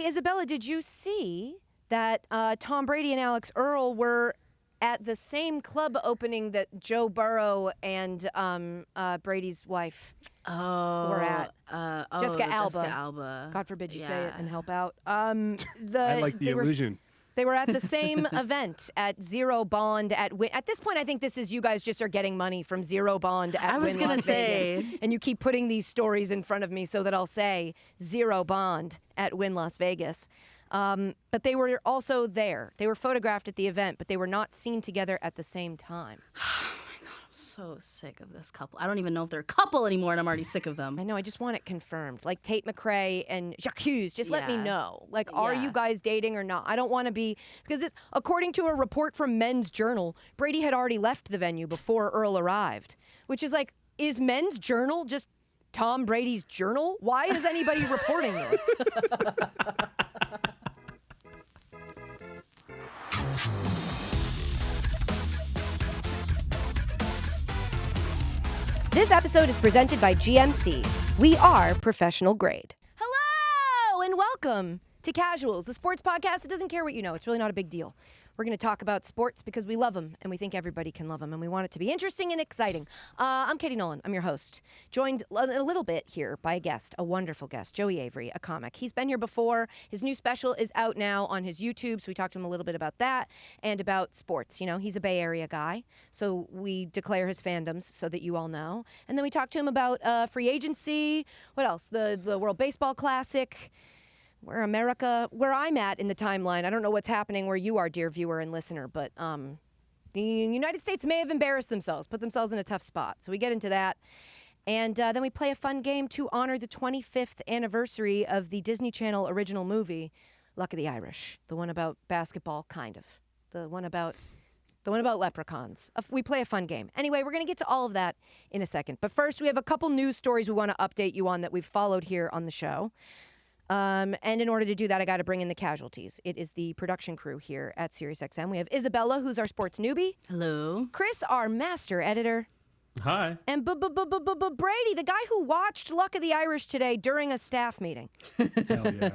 Hey, Isabella, did you see that Tom Brady and Alex Earl were at the same club opening that Joe Burrow and Brady's wife were at? Jessica Alba. God forbid you say it and help out. I like the illusion. They were at the same event at Zero Bond at this point, I think this is you guys just are getting money from Zero Bond at Wynn Las Vegas. And you keep putting these stories in front of me so that I'll say Zero Bond at Wynn Las Vegas. But they were also there. They were photographed at the event, but they were not seen together at the same time. So sick of this couple. I don't even know if they're a couple anymore, and I'm already sick of them. I know. I just want it confirmed. Like Tate McRae and Jacques, just let me know. Like, are you guys dating or not? I don't want to be, because according to a report from Men's Journal, Brady had already left the venue before Earl arrived, which is like, is Men's Journal just Tom Brady's journal? Why is anybody reporting this? This episode is presented by GMC. We are professional grade. Hello and welcome to Casuals, the sports podcast that doesn't care what you know. It's really not a big deal. We're going to talk about sports because we love them and we think everybody can love them and we want it to be interesting and exciting. I'm Katie Nolan. I'm your host. Joined a little bit here by a guest, a wonderful guest, Joey Avery, a comic. He's been here before. His new special is out now on his YouTube, so we talked to him a little bit about that and about sports. You know, he's a Bay Area guy, so we declare his fandoms so that you all know. And then we talked to him about free agency. What else? The World Baseball Classic. Where I'm at in the timeline. I don't know what's happening where you are, dear viewer and listener, but the United States may have embarrassed themselves, put themselves in a tough spot. So we get into that. And then we play a fun game to honor the 25th anniversary of the Disney Channel original movie, Luck of the Irish. The one about basketball, kind of. The one about leprechauns. We play a fun game. Anyway, we're going to get to all of that in a second. But first, we have a couple news stories we want to update you on that we've followed here on the show. And in order to do that, I got to bring in the casualties. It is the production crew here at SiriusXM. We have Isabella, who's our sports newbie. Hello. Chris, our master editor. Hi. And Brady, the guy who watched Luck of the Irish today during a staff meeting. Hell yeah.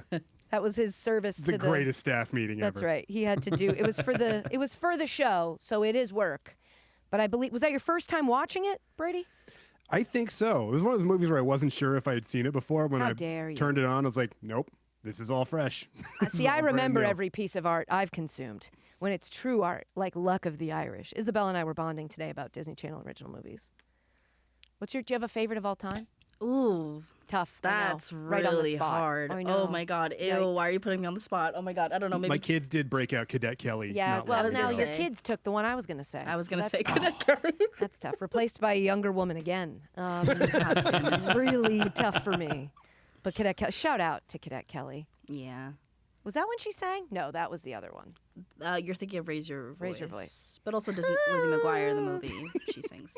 That was his service to the greatest staff meeting ever. That's right. He had to do it was for the show, so it is work. But I believe, was that your first time watching it, Brady? I think so. It was one of those movies where I wasn't sure if I had seen it before. When turned it on, I was like, nope, this is all fresh. See, I remember every piece of art I've consumed when it's true art, like Luck of the Irish. Isabel and I were bonding today about Disney Channel original movies. Do you have a favorite of all time? Ooh. Tough. That's right on the really spot. hard. Oh my God. Ew. Yikes. Why are you putting me on the spot? Oh my God. I don't know. Maybe my kids did break out Cadet Kelly. Yeah, well, now your kids took the one I was going to say. I was going to say Cadet Kelly. That's tough. Replaced by a younger woman again. Really tough for me. But Cadet Kelly, shout out to Cadet Kelly. Yeah. Was that when she sang? No, that was the other one. You're thinking of Raise Your Voice. Raise Your Voice. But also Lizzie McGuire, the movie, she sings.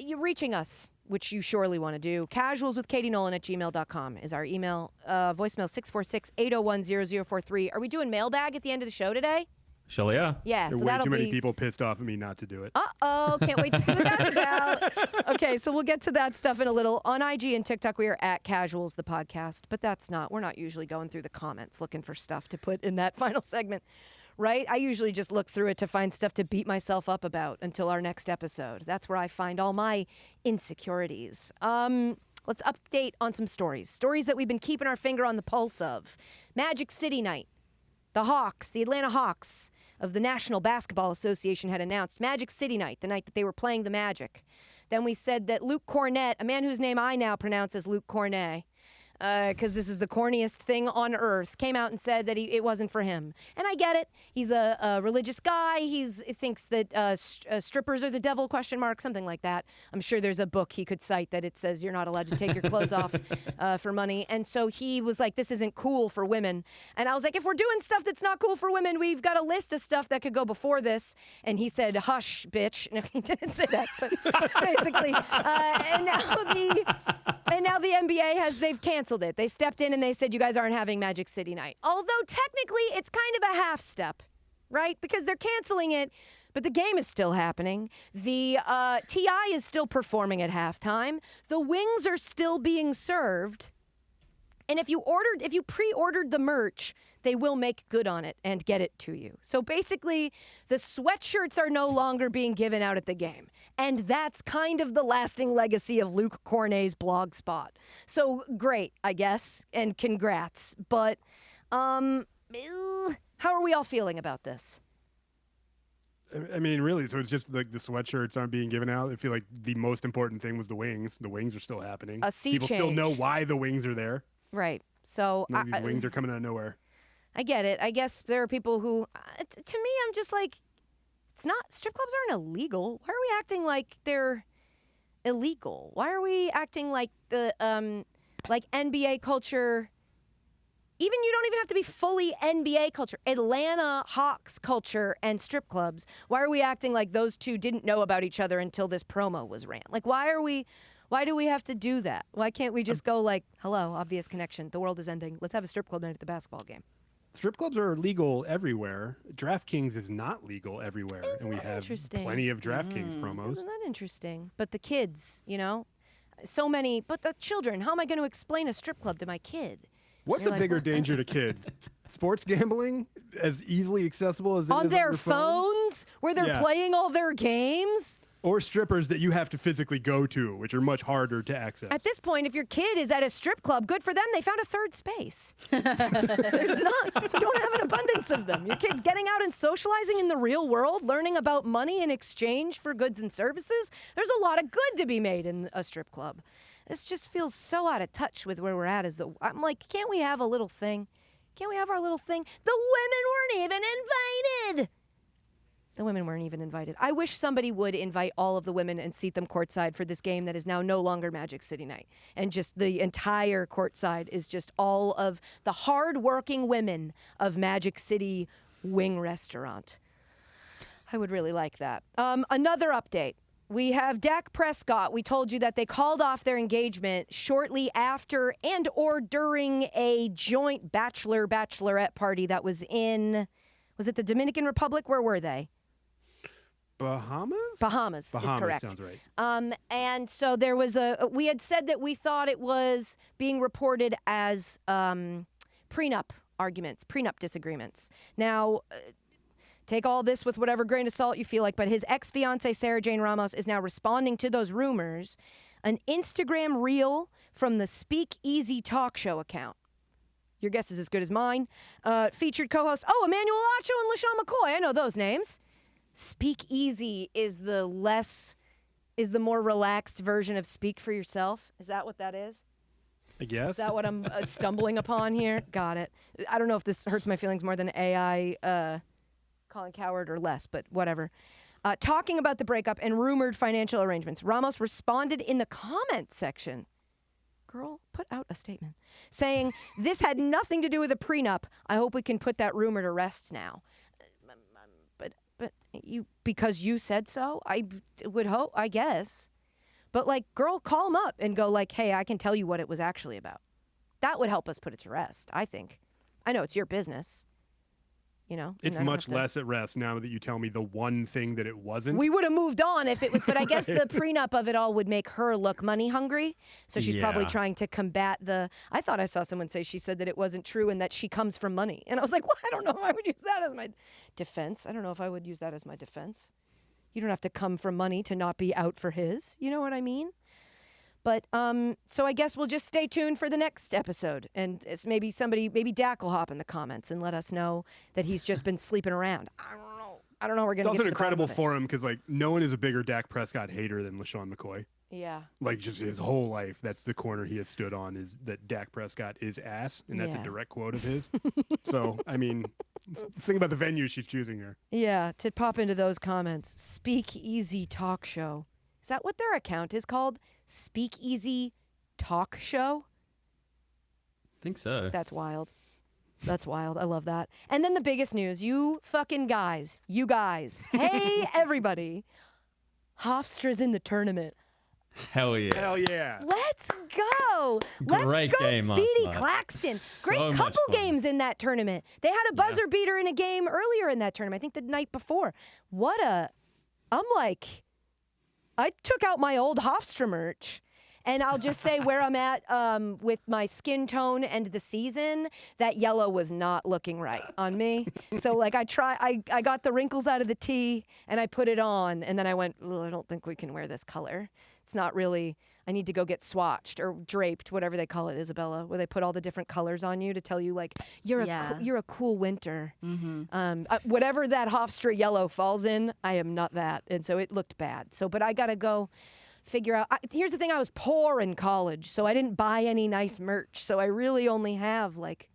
You're reaching us, which you surely want to do. casualswithkatienolan@gmail.com is our email. Voicemail 646-801-0043. Are we doing mailbag at the end of the show today? Sure, yeah. Yeah, There so are way that'll too many be... people pissed off at me not to do it. Uh-oh, can't wait to see what that's about. Okay, so we'll get to that stuff in a little. On IG and TikTok, we are at Casuals, the podcast, but we're not usually going through the comments looking for stuff to put in that final segment. Right? I usually just look through it to find stuff to beat myself up about until our next episode. That's where I find all my insecurities. Let's update on some stories. Stories that we've been keeping our finger on the pulse of. Magic City night. The Hawks, the Atlanta Hawks of the National Basketball Association had announced Magic City night, the night that they were playing the Magic. Then we said that Luke Cornett, a man whose name I now pronounce as Luke Cornet, because this is the corniest thing on earth, came out and said that it wasn't for him. And I get it. He's a religious guy. He thinks that strippers are the devil, something like that. I'm sure there's a book he could cite that it says you're not allowed to take your clothes off for money. And so he was like, this isn't cool for women. And I was like, if we're doing stuff that's not cool for women, we've got a list of stuff that could go before this. And he said, hush, bitch. No, he didn't say that, but basically. And now the NBA they've canceled it. They stepped in and they said, you guys aren't having Magic City night. Although technically it's kind of a half step, right? Because they're canceling it, but the game is still happening. The T.I. is still performing at halftime. The wings are still being served. And if you pre-ordered the merch, they will make good on it and get it to you. So basically, the sweatshirts are no longer being given out at the game. And that's kind of the lasting legacy of Luke Cornet's blog spot. So great, I guess, and congrats. But how are we all feeling about this? I mean, really, so it's just like the sweatshirts aren't being given out. I feel like the most important thing was the wings. The wings are still happening. A sea People change. still know why the wings are there. Right. So These wings are coming out of nowhere. I get it. I guess there are people who, to me, I'm just like, it's not, strip clubs aren't illegal. Why are we acting like they're illegal? Why are we acting like the, like NBA culture, even you don't even have to be fully NBA culture, Atlanta Hawks culture and strip clubs. Why are we acting like those two didn't know about each other until this promo was ran? Like, why do we have to do that? Why can't we just go like, hello, obvious connection. The world is ending. Let's have a strip club night at the basketball game. Strip clubs are legal everywhere. DraftKings is not legal everywhere. And we have plenty of DraftKings promos. Isn't that interesting? But the kids, so many, but the children, how am I going to explain a strip club to my kid? What's a bigger danger to kids? Sports gambling, as easily accessible as it is on their phones where they're playing all their games? Or strippers that you have to physically go to, which are much harder to access. At this point, if your kid is at a strip club, good for them. They found a third space. You don't have an abundance of them. Your kid's getting out and socializing in the real world, learning about money in exchange for goods and services. There's a lot of good to be made in a strip club. This just feels so out of touch with where we're at. I'm like, can't we have a little thing? Can't we have our little thing? The women weren't even invited. The women weren't even invited. I wish somebody would invite all of the women and seat them courtside for this game that is now no longer Magic City night. And just the entire courtside is just all of the hard-working women of Magic City Wing Restaurant. I would really like that. Another update. We have Dak Prescott. We told you that they called off their engagement shortly after and or during a joint bachelorette party that was in, was it the Dominican Republic? Where were they? Bahamas is correct. Sounds right. And so there was we had said that we thought it was being reported as prenup arguments, prenup disagreements. Now, take all this with whatever grain of salt you feel like, but his ex-fiancée, Sarah Jane Ramos, is now responding to those rumors. An Instagram reel from the Speak Easy talk show account. Your guess is as good as mine. Featured co-hosts, Emmanuel Acho and LaShawn McCoy. I know those names. Speak Easy is the more relaxed version of Speak for Yourself. Is that what that is? I guess. Is that what I'm stumbling upon here? Got it. I don't know if this hurts my feelings more than AI Colin Coward or less, but whatever. Talking about the breakup and rumored financial arrangements, Ramos responded in the comments section. Girl, put out a statement saying, this had nothing to do with a prenup. I hope we can put that rumor to rest now. But because you said so, I would hope, I guess. But girl, call him up and go hey, I can tell you what it was actually about. That would help us put it to rest, I think. I know it's your business. It's much less at rest now that you tell me the one thing that it wasn't. We would have moved on if it was, but I guess the prenup of it all would make her look money hungry. So she's probably trying to combat I thought I saw someone say she said that it wasn't true and that she comes from money. And I was like, well, I don't know if I would use that as my defense. I don't know if I would use that as my defense. You don't have to come from money to not be out for his. You know what I mean? But so I guess we'll just stay tuned for the next episode, and it's maybe Dak will hop in the comments and let us know that he's just been sleeping around. I don't know. We're gonna. It's also incredible for him because no one is a bigger Dak Prescott hater than LaShawn McCoy. Yeah. Just his whole life, that's the corner he has stood on, is that Dak Prescott is ass, and that's a direct quote of his. So I mean, think about the venue she's choosing here. Yeah, to pop into those comments, Speak Easy Talk Show. Is that what their account is called? Speak Easy Talk Show? I think so. That's wild. That's wild. I love that. And then the biggest news, you guys. Hey, everybody. Hofstra's in the tournament. Hell yeah. Hell yeah. Let's go. Great Let's go, game Speedy last night. Claxton. So Great much couple fun. games in that tournament. They had a buzzer beater in a game earlier in that tournament. I think the night before. I took out my old Hofstra merch And I'll just say where I'm at with my skin tone and the season, that yellow was not looking right on me. So like I got the wrinkles out of the tee and I put it on and then I went, I don't think we can wear this color. It's not really, I need to go get swatched or draped, whatever they call it, Isabella, where they put all the different colors on you to tell you like, you're a cool winter. Whatever that Hofstra yellow falls in, I am not that. And so it looked bad. So, but I got to go figure out. Here's the thing, I was poor in college, so I didn't buy any nice merch. So I really only have like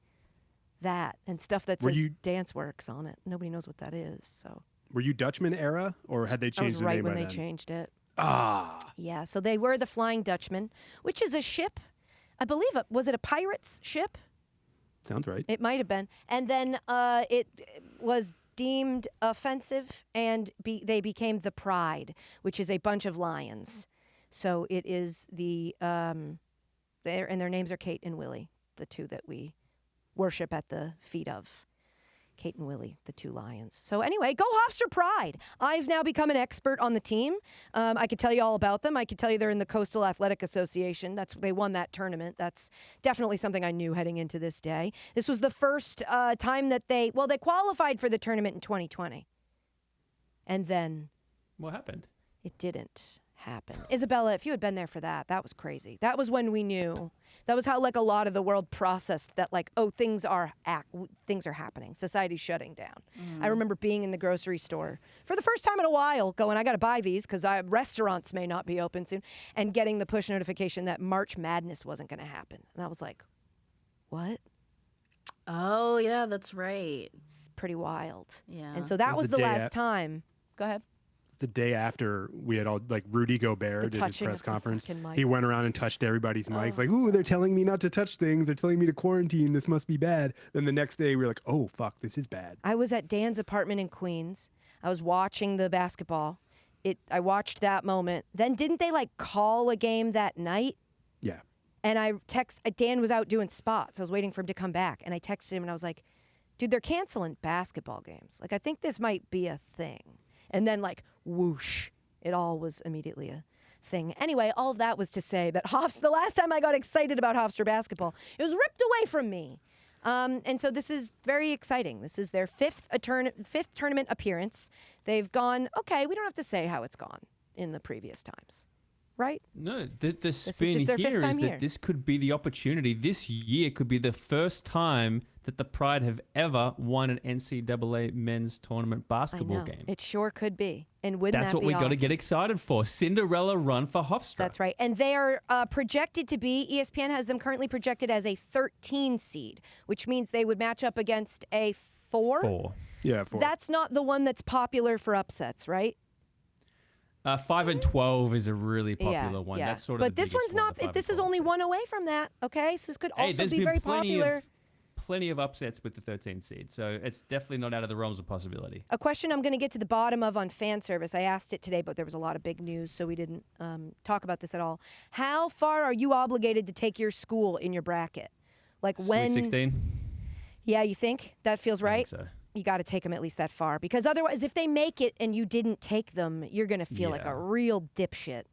that and stuff that says Dance Works on it. Nobody knows what that is. So were you Dutchman era, or had they changed the name by then? I was right when they changed it. Ah. Yeah, so they were the Flying Dutchman, which is a ship. I believe was it a pirate's ship? Sounds right. It might have been. And then it was deemed offensive, and they became the Pride, which is a bunch of lions. So it is their names are Kate and Willie, the two that we worship at the feet of. Kate and Willie, the two lions. So anyway, go Hofstra Pride. I've now become an expert on the team. I could tell you all about them. I could tell you they're in the Coastal Athletic Association. They won that tournament. That's definitely something I knew heading into this day. This was the first time that they qualified for the tournament in 2020. And then... What happened? It didn't happen. Isabella, if you had been there for that was crazy. That was when we knew. That was how like a lot of the world processed that like, oh, things are happening. Society's shutting down. I remember being in the grocery store for the first time in a while going, I got to buy these because restaurants may not be open soon, and getting the push notification that March Madness wasn't going to happen. And I was like, what? Oh, yeah, that's right. It's pretty wild. Yeah. And so that was the last time. Go ahead. The day after we had all, like, Rudy Gobert did his press conference, he went around and touched everybody's mics, like, ooh, they're telling me not to touch things. They're telling me to quarantine. This must be bad. Then the next day we were like, oh, fuck, this is bad. I was at Dan's apartment in Queens. I was watching the basketball. I watched that moment. Then didn't they, like, call a game that night? Yeah. And Dan was out doing spots. I was waiting for him to come back. And I texted him and I was like, dude, they're canceling basketball games. Like, I think this might be a thing. And then, like, whoosh, it all was immediately a thing. Anyway, all of that was to say that the last time I got excited about Hofstra basketball, it was ripped away from me. And so this is very exciting. This is their fifth tournament appearance. They've gone, okay, we don't have to say how it's gone in the previous times, right? No, the spin just their here fifth time is that here. this could be the opportunity. This year could be the first time that the Pride have ever won an NCAA men's tournament basketball game. It sure could be. And wouldn't That's that what be we got to awesome? get excited for. Cinderella run for Hofstra. That's right. And they are projected to be, ESPN has them currently projected as a 13 seed, which means they would match up against a 4? 4. Yeah, 4. That's not the one that's popular for upsets, right? 5 and 12 is a really popular one. Yeah. That's sort of but the this biggest one's one, the 5 not, this and is 12 only upset. one away from that, okay? So this could Hey, also there's be been very popular. Plenty of upsets with the 13 seed, so it's definitely not out of the realms of possibility. A question I'm going to get to the bottom of on fan service. I asked it today, but there was a lot of big news, so we didn't talk about this at all. How far are you obligated to take your school in your bracket? Like when? Sweet 16? Yeah, you think? That feels right? I think so. You got to take them at least that far. Because otherwise, if they make it and you didn't take them, you're going to feel like a real dipshit.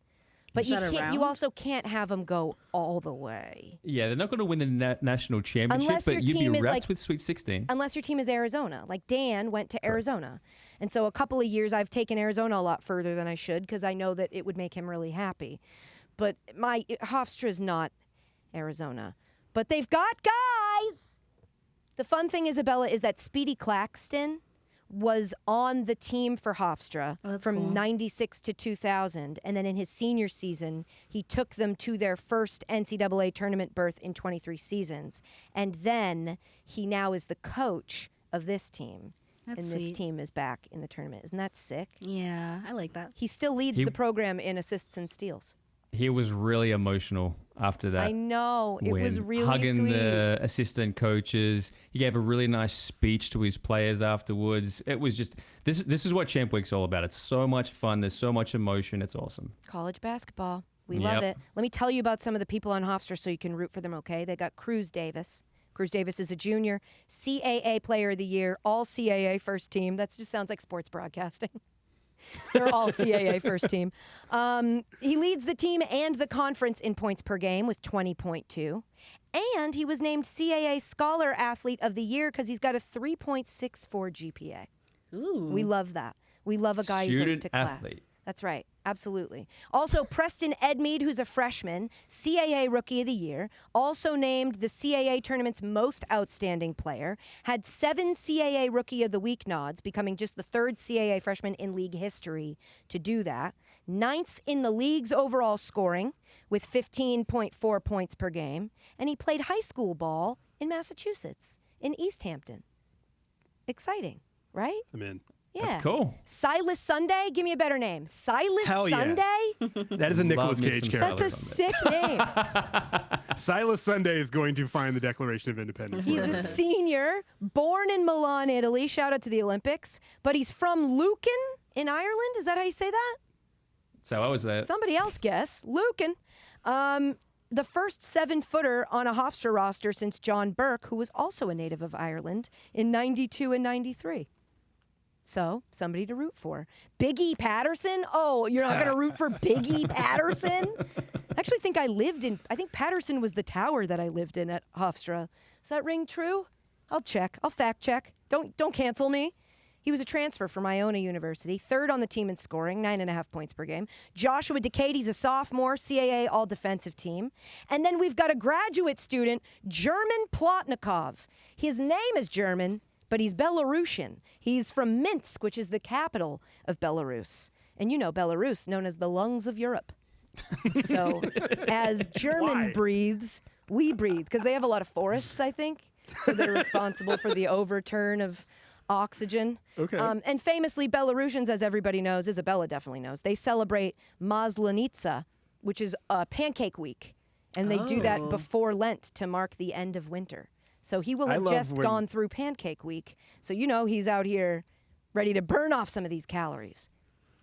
But you also can't have them go all the way. Yeah, they're not going to win the national championship, Unless your but you'd team be is wrapped like- with Sweet 16. Unless your team is Arizona. Like Dan went to Arizona. And so a couple of years I've taken Arizona a lot further than I should because I know that it would make him really happy. But Hofstra's not Arizona. But they've got guys! The fun thing, Isabella, is that Speedy Claxton was on the team for Hofstra from cool. 96 to 2000. And then in his senior season, he took them to their first NCAA tournament berth in 23 seasons. And then he now is the coach of this team. That's and this sweet. team is back in the tournament. Isn't that sick? Yeah, I like that. He still leads the program in assists and steals. He was really emotional after that. I know. It was win. really Hugging sweet. the assistant coaches. He gave a really nice speech to his players afterwards. It was just, this is what Champ Week's all about. It's so much fun. There's so much emotion. It's awesome. College basketball. We love it. Let me tell you about some of the people on Hofstra so you can root for them, okay? They got Cruz Davis. Cruz Davis is a junior, CAA Player of the Year, all CAA first team. That just sounds like sports broadcasting. They're all CAA first team. He leads the team and the conference in points per game with 20.2. And he was named CAA Scholar Athlete of the Year because he's got a 3.64 GPA. Ooh. We love that. We love a guy who goes to class. Athlete. That's right. Absolutely. Also, Preston Edmeade, who's a freshman, CAA Rookie of the Year, also named the CAA tournament's most outstanding player, had 7 CAA Rookie of the Week nods, becoming just the 3rd CAA freshman in league history to do that. 9th in the league's overall scoring with 15.4 points per game. And he played high school ball in Massachusetts, in East Hampton. Exciting, right? I'm in. Yeah. That's cool. Silas Sunday? Give me a better name. Silas Hell yeah. Sunday? That is a Nicolas Love me Cage some character. That's a sick name. Silas Sunday is going to find the Declaration of Independence. He's a senior, born in Milan, Italy. Shout out to the Olympics. But he's from Lucan in Ireland. Is that how you say that? So I was there. Somebody else guess. Lucan. The first 7-footer on a Hofstra roster since John Burke, who was also a native of Ireland in 92 and 93. So, somebody to root for. Biggie Patterson? Oh, you're not going to root for Biggie Patterson? I actually think I think Patterson was the tower that I lived in at Hofstra. Does that ring true? I'll check. I'll fact check. Don't cancel me. He was a transfer from Iona University, 3rd on the team in scoring, 9.5 points per game. Joshua Decade, he's a sophomore, CAA all-defensive team. And then we've got a graduate student, German Plotnikov. His name is German, but he's Belarusian. He's from Minsk, which is the capital of Belarus. And you know Belarus, known as the lungs of Europe. So as German breathes, we breathe, because they have a lot of forests, I think. So they're responsible for the overturn of oxygen. Okay. And famously, Belarusians, as everybody knows, Isabella definitely knows, they celebrate Maslenitsa, which is Pancake Week. And they do that before Lent to mark the end of winter. So he will have just gone through Pancake Week. So you know he's out here ready to burn off some of these calories.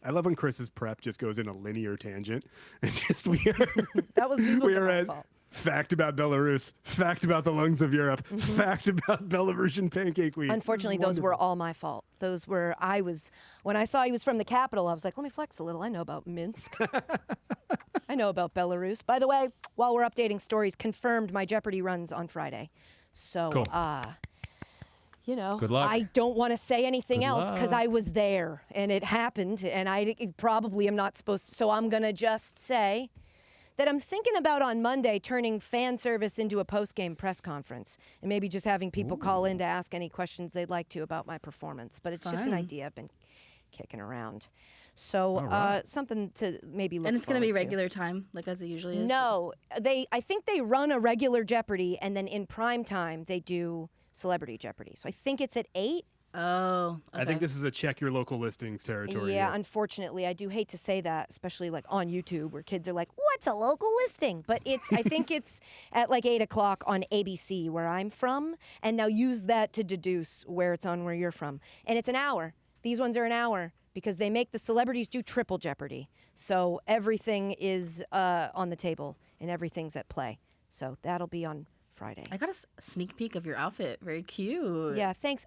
I love when Chris's prep just goes in a linear tangent. And just These were my fault. Fact about Belarus, fact about the lungs of Europe, fact about Belarusian Pancake Week. Unfortunately, those were all my fault. When I saw he was from the capital, I was like, let me flex a little. I know about Minsk. I know about Belarus. By the way, while we're updating stories, confirmed my Jeopardy runs on Friday. So, cool. Good luck. I don't want to say anything else because I was there and it happened and I probably am not supposed to. So I'm going to just say that I'm thinking about on Monday turning fan service into a post-game press conference and maybe just having people call in to ask any questions they'd like to about my performance. But it's just an idea I've been kicking around. So something to maybe look forward to. And it's going to be regular time, like as it usually is? No. I think they run a regular Jeopardy, and then in prime time, they do Celebrity Jeopardy. So I think it's at 8. Oh, okay. I think this is a check your local listings territory. Yeah, here. Unfortunately, I do hate to say that, especially like on YouTube where kids are like, what's a local listing? But I think it's at like 8 o'clock on ABC where I'm from. And now use that to deduce where it's on where you're from. And it's an hour. These ones are an hour because they make the celebrities do triple Jeopardy. So everything is on the table and everything's at play. So that'll be on Friday. I got a sneak peek of your outfit. Very cute. Yeah, thanks.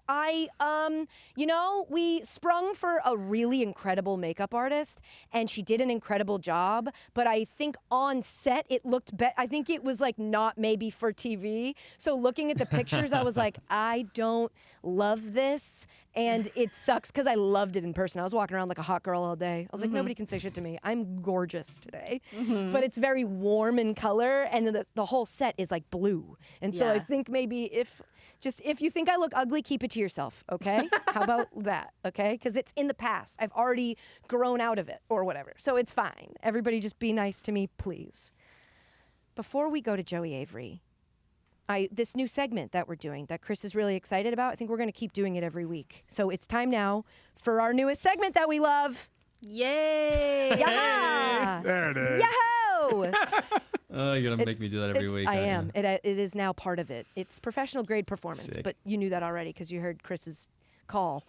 We sprung for a really incredible makeup artist, and she did an incredible job. But I think on set it looked better. I think it was like not maybe for TV. So looking at the pictures, I was like, I don't love this, and it sucks because I loved it in person. I was walking around like a hot girl all day. I was like, nobody can say shit to me. I'm gorgeous today. But it's very warm in color, and the whole set is like blue. And so I think maybe if you think I look ugly, keep it to yourself, okay? How about that, okay? Because it's in the past. I've already grown out of it or whatever. So it's fine. Everybody just be nice to me, please. Before we go to Joey Avery, this new segment that we're doing that Chris is really excited about, I think we're going to keep doing it every week. So it's time now for our newest segment that we love. Yay! Yaha! There it is. Yahoo! You're going to make me do that every week. I am. It is now part of it. It's professional grade performance, Sick. but you knew that already because you heard Chris's call.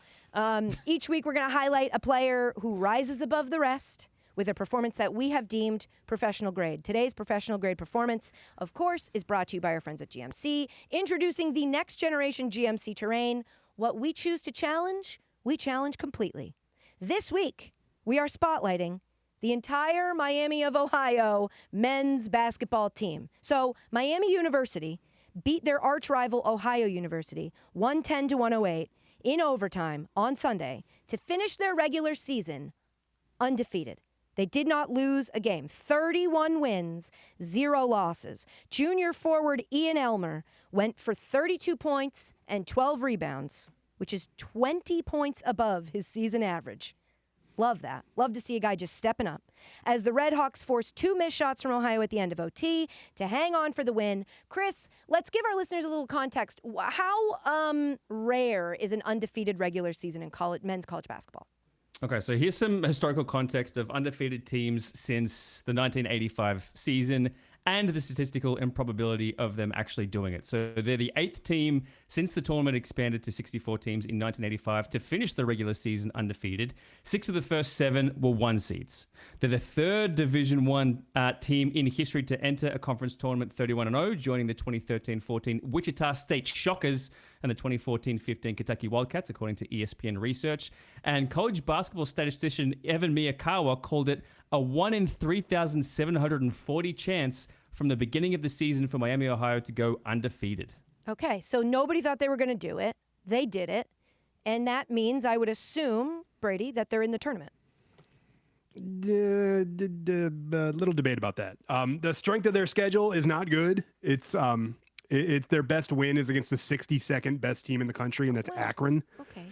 Each week we're going to highlight a player who rises above the rest with a performance that we have deemed professional grade. Today's professional grade performance, of course, is brought to you by our friends at GMC, introducing the next generation GMC Terrain. What we choose to challenge, we challenge completely. This week, we are spotlighting the entire Miami of Ohio men's basketball team. So Miami University beat their arch rival Ohio University 110-108 in overtime on Sunday to finish their regular season undefeated. They did not lose a game. 31 wins, 0 losses. Junior forward Ian Elmer went for 32 points and 12 rebounds, which is 20 points above his season average. Love that. Love to see a guy just stepping up. As the Red Hawks forced 2 missed shots from Ohio at the end of OT to hang on for the win. Chris, let's give our listeners a little context. How rare is an undefeated regular season in men's college basketball? Okay, so here's some historical context of undefeated teams since the 1985 season and the statistical improbability of them actually doing it. So they're the 8th team since the tournament expanded to 64 teams in 1985 to finish the regular season undefeated. 6 of the first 7 were 1 seeds. They're the 3rd Division I team in history to enter a conference tournament 31-0, joining the 2013-14 Wichita State Shockers and the 2014-15 Kentucky Wildcats, according to ESPN research. And college basketball statistician Evan Miyakawa called it a 1 in 3,740 chance from the beginning of the season for Miami, Ohio to go undefeated. Okay, so nobody thought they were going to do it. They did it. And that means, I would assume, Brady, that they're in the tournament. Little debate about that. The strength of their schedule is not good. It's their best win is against the 62nd best team in the country, and that's Akron. Okay.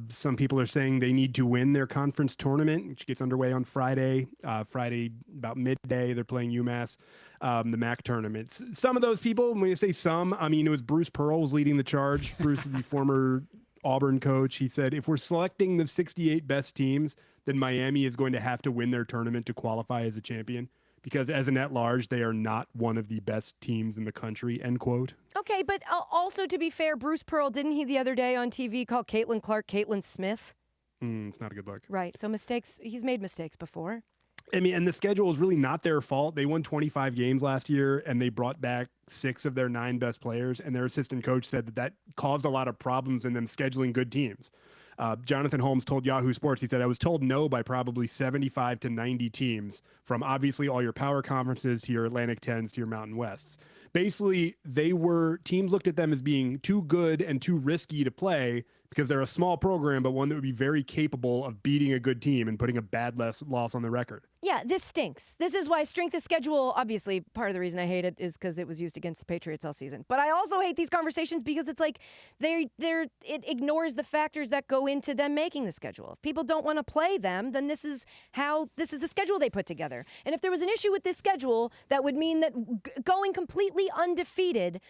Some people are saying they need to win their conference tournament, which gets underway on Friday. Friday about midday, they're playing UMass, the MAC tournaments. Some of those people, when you say some, I mean, it was Bruce Pearl was leading the charge. Bruce is the former Auburn coach. He said, if we're selecting the 68 best teams, then Miami is going to have to win their tournament to qualify as a champion. Because as an at-large, they are not one of the best teams in the country, end quote. Okay, but also to be fair, Bruce Pearl, didn't he the other day on TV call Caitlin Clark Caitlin Smith? It's not a good look. Right, so mistakes, he's made mistakes before. I mean, and the schedule is really not their fault. They won 25 games last year, and they brought back 6 of their 9 best players, and their assistant coach said that caused a lot of problems in them scheduling good teams. Jonathan Holmes told Yahoo Sports, he said, I was told no by probably 75 to 90 teams, from obviously all your power conferences to your Atlantic 10s to your Mountain Wests. Basically, teams looked at them as being too good and too risky to play because they're a small program, but one that would be very capable of beating a good team and putting a bad loss on the record. Yeah, this stinks. This is why strength of schedule, obviously, part of the reason I hate it is because it was used against the Patriots all season. But I also hate these conversations because it's like it ignores the factors that go into them making the schedule. If people don't want to play them, then this is the schedule they put together. And if there was an issue with this schedule, that would mean that going completely undefeated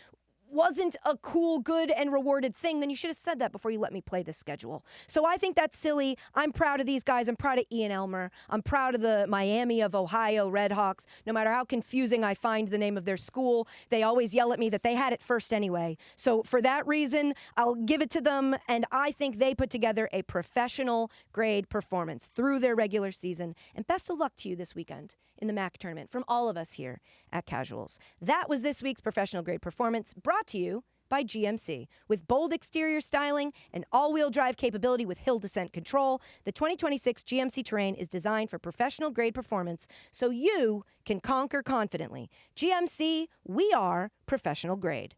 wasn't a cool, good, and rewarded thing, then you should have said that before you let me play this schedule. So I think that's silly. I'm proud of these guys. I'm proud of Ian Elmer. I'm proud of the Miami of Ohio Red Hawks. No matter how confusing I find the name of their school, they always yell at me that they had it first anyway. So for that reason, I'll give it to them, and I think they put together a professional grade performance through their regular season. And best of luck to you this weekend in the MAC tournament from all of us here at Casuals. That was this week's professional grade performance, brought to you by GMC. With bold exterior styling and all-wheel drive capability with hill descent control, the 2026 GMC Terrain is designed for professional grade performance so you can conquer confidently. GMC, we are professional grade.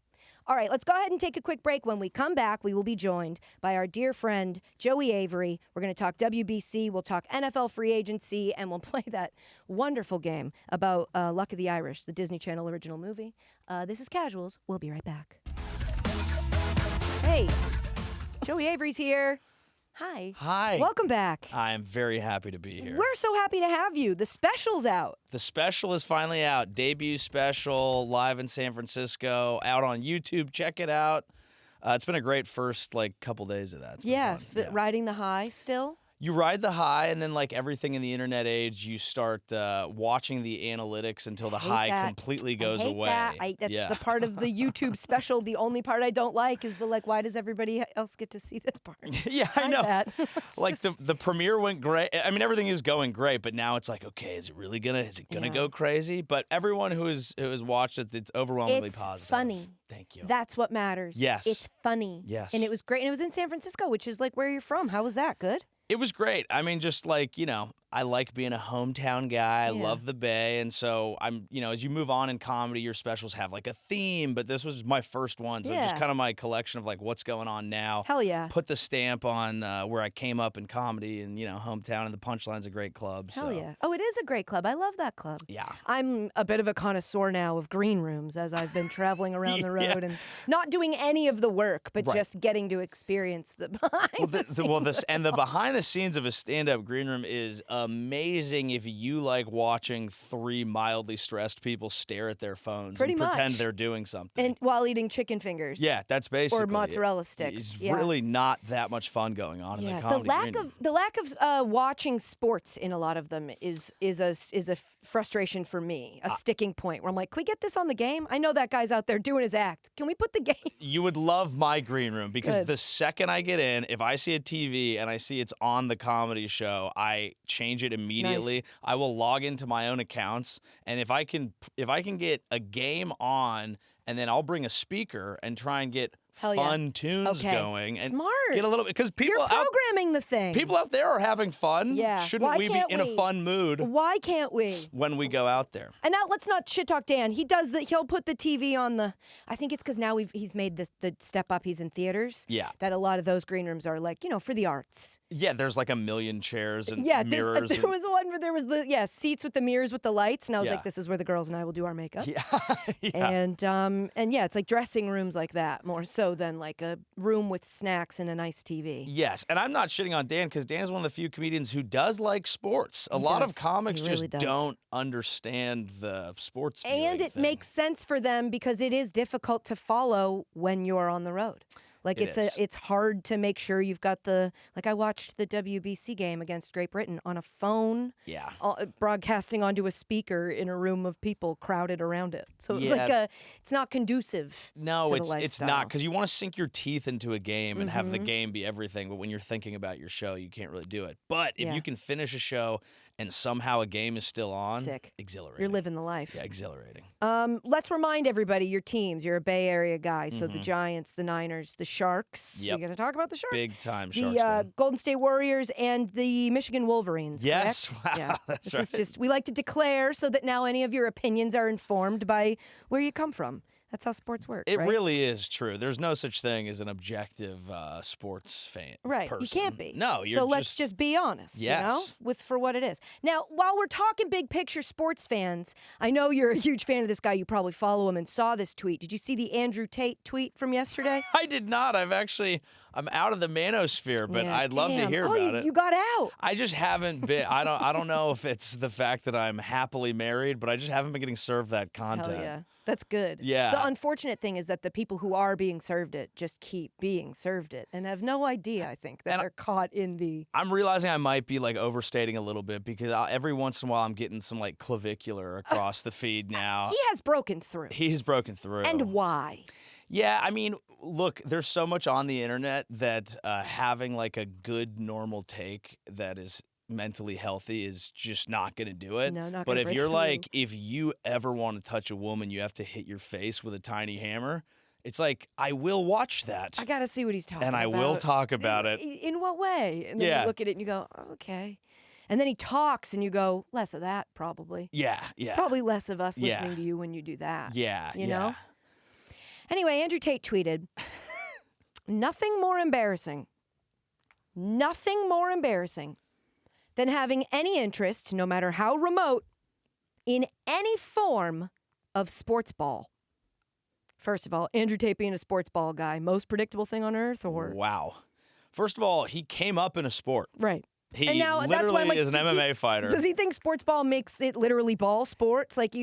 All right, let's go ahead and take a quick break. When we come back, we will be joined by our dear friend, Joey Avery. We're going to talk WBC, we'll talk NFL free agency, and we'll play that wonderful game about Luck of the Irish, the Disney Channel original movie. This is Casuals. We'll be right back. Hey, Joey Avery's here. Hi. Hi. Welcome back. I am very happy to be here. We're so happy to have you. The special's out. The special is finally out. Debut special, live in San Francisco, out on YouTube. Check it out. It's been a great first couple days of that. It's been fun. Riding the high still. You ride the high, and then like everything in the internet age, you start watching the analytics until the high completely goes away. That's the part of the YouTube special. The only part I don't like is the why does everybody else get to see this part? Yeah, I know. The premiere went great. I mean, everything is going great, but now it's like, okay, is it gonna go crazy? But everyone who has watched it, it's overwhelmingly positive. It's funny. Thank you. That's what matters. Yes. It's funny. Yes. And it was great. And it was in San Francisco, which is where you're from. How was that? Good? It was great. I mean, just like, I like being a hometown guy. I love the Bay. And so I'm, as you move on in comedy, your specials have like a theme, but this was my first one. So it's just kind of my collection of like what's going on now. Hell yeah. Put the stamp on where I came up in comedy and, hometown, and the Punchline's a great club. Hell yeah. Oh, it is a great club. I love that club. Yeah. I'm a bit of a connoisseur now of green rooms as I've been traveling around the road and not doing any of the work, but just getting to experience the behind the scenes. And the behind the scenes of a stand-up green room is amazing if you like watching 3 mildly stressed people stare at their phones and pretend they're doing something. And while eating chicken fingers. Yeah, that's basically or mozzarella sticks. It's really not that much fun going on in the comedy green room. The lack of watching sports in a lot of them is a frustration for me, a sticking point where I'm like, can we get this on the game? I know that guy's out there doing his act. Can we put the game? You would love my green room because the second I get in, if I see a TV and I see it's on the comedy show, I change it immediately. Nice. I will log into my own accounts, and if I can get a game on, and then I'll bring a speaker and try and get fun tunes going and smart. Get a little bit because people You're programming the thing. People out there are having fun. Yeah. Shouldn't we be in a fun mood? Why can't we? When we go out there. And now let's not shit talk Dan. He does he'll put the TV on the. I think it's because now he's made the step up. He's in theaters. Yeah. That a lot of those green rooms are like for the arts. Yeah, there's like a million chairs and mirrors. There was one where there was the seats with the mirrors with the lights, and I was like, this is where the girls and I will do our makeup. Yeah. And it's like dressing rooms like that more so than like a room with snacks and a nice TV. Yes, and I'm not shitting on Dan because Dan's one of the few comedians who does like sports. A lot of comics just don't understand the sports and it thing. Makes sense for them because it is difficult to follow when you're on the road. Like it's hard to make sure you've got I watched the WBC game against Great Britain on a phone. Yeah. Broadcasting onto a speaker in a room of people crowded around it. So it's it's not conducive. No, to the it's lifestyle. not because you want to sink your teeth into a game and have the game be everything. But when you're thinking about your show, you can't really do it. But if you can finish a show and somehow a game is still on, sick. Exhilarating. You're living the life. Yeah, exhilarating. Let's remind everybody your teams. You're a Bay Area guy, so the Giants, the Niners, the Sharks. Yep. We got to talk about the Sharks. Big time Sharks. The Golden State Warriors and the Michigan Wolverines. Yes, correct? wow, Yeah. that's this right. is just we like to declare so that now any of your opinions are informed by where you come from. That's how sports works. It right? really is true. There's no such thing as an objective sports fan. Right. Person. You can't be. No, you're let's just be honest, Yes. for what it is. Now, while we're talking big picture sports fans, I know you're a huge fan of this guy. You probably follow him and saw this tweet. Did you see the Andrew Tate tweet from yesterday? I did not. I'm out of the manosphere, but I'd love to hear about it. You got out. I just haven't been. I don't know if it's the fact that I'm happily married, but I just haven't been getting served that content. Hell yeah. That's good. Yeah. The unfortunate thing is that the people who are being served it just keep being served it and have no idea, I think, that they're caught in the... I'm realizing I might be like overstating a little bit because every once in a while I'm getting some like clavicular across the feed now. He has broken through. He's broken through. And why? Yeah, I mean, look, there's so much on the internet that having like a good normal take that is mentally healthy is just not going to do it. No, not but gonna if break you're through. like, if you ever want to touch a woman, you have to hit your face with a tiny hammer. It's like, I will watch that. I got to see what he's talking about. And I will talk about it. In what way? And then you look at it and you go, oh, okay. And then he talks and you go, less of that, probably. Yeah. Probably less of us listening to you when you do that. Yeah. You know? Anyway, Andrew Tate tweeted, nothing more embarrassing than having any interest, no matter how remote, in any form of sports ball. First of all, Andrew Tate being a sports ball guy, most predictable thing on earth, or? Wow. First of all, he came up in a sport. Right. He and now, literally that's why I'm like, is an MMA fighter. Does he think sports ball makes it literally ball sports? Like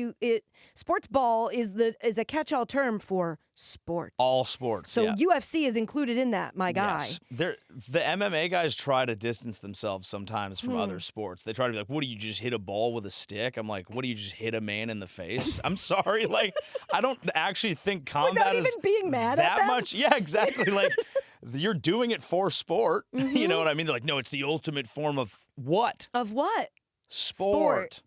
sports ball is a catch-all term for sports. All sports. So yeah. UFC is included in that, my guy. Yes. The MMA guys try to distance themselves sometimes from other sports. They try to be like, what do you just hit a ball with a stick? I'm like, what do you just hit a man in the face? I'm sorry. Like, I don't actually think combat Without is even being mad that at them? much. Yeah, exactly. Like, you're doing it for sport. Mm-hmm. You know what I mean? They're like, no, it's the ultimate form of what? Of what? Sport.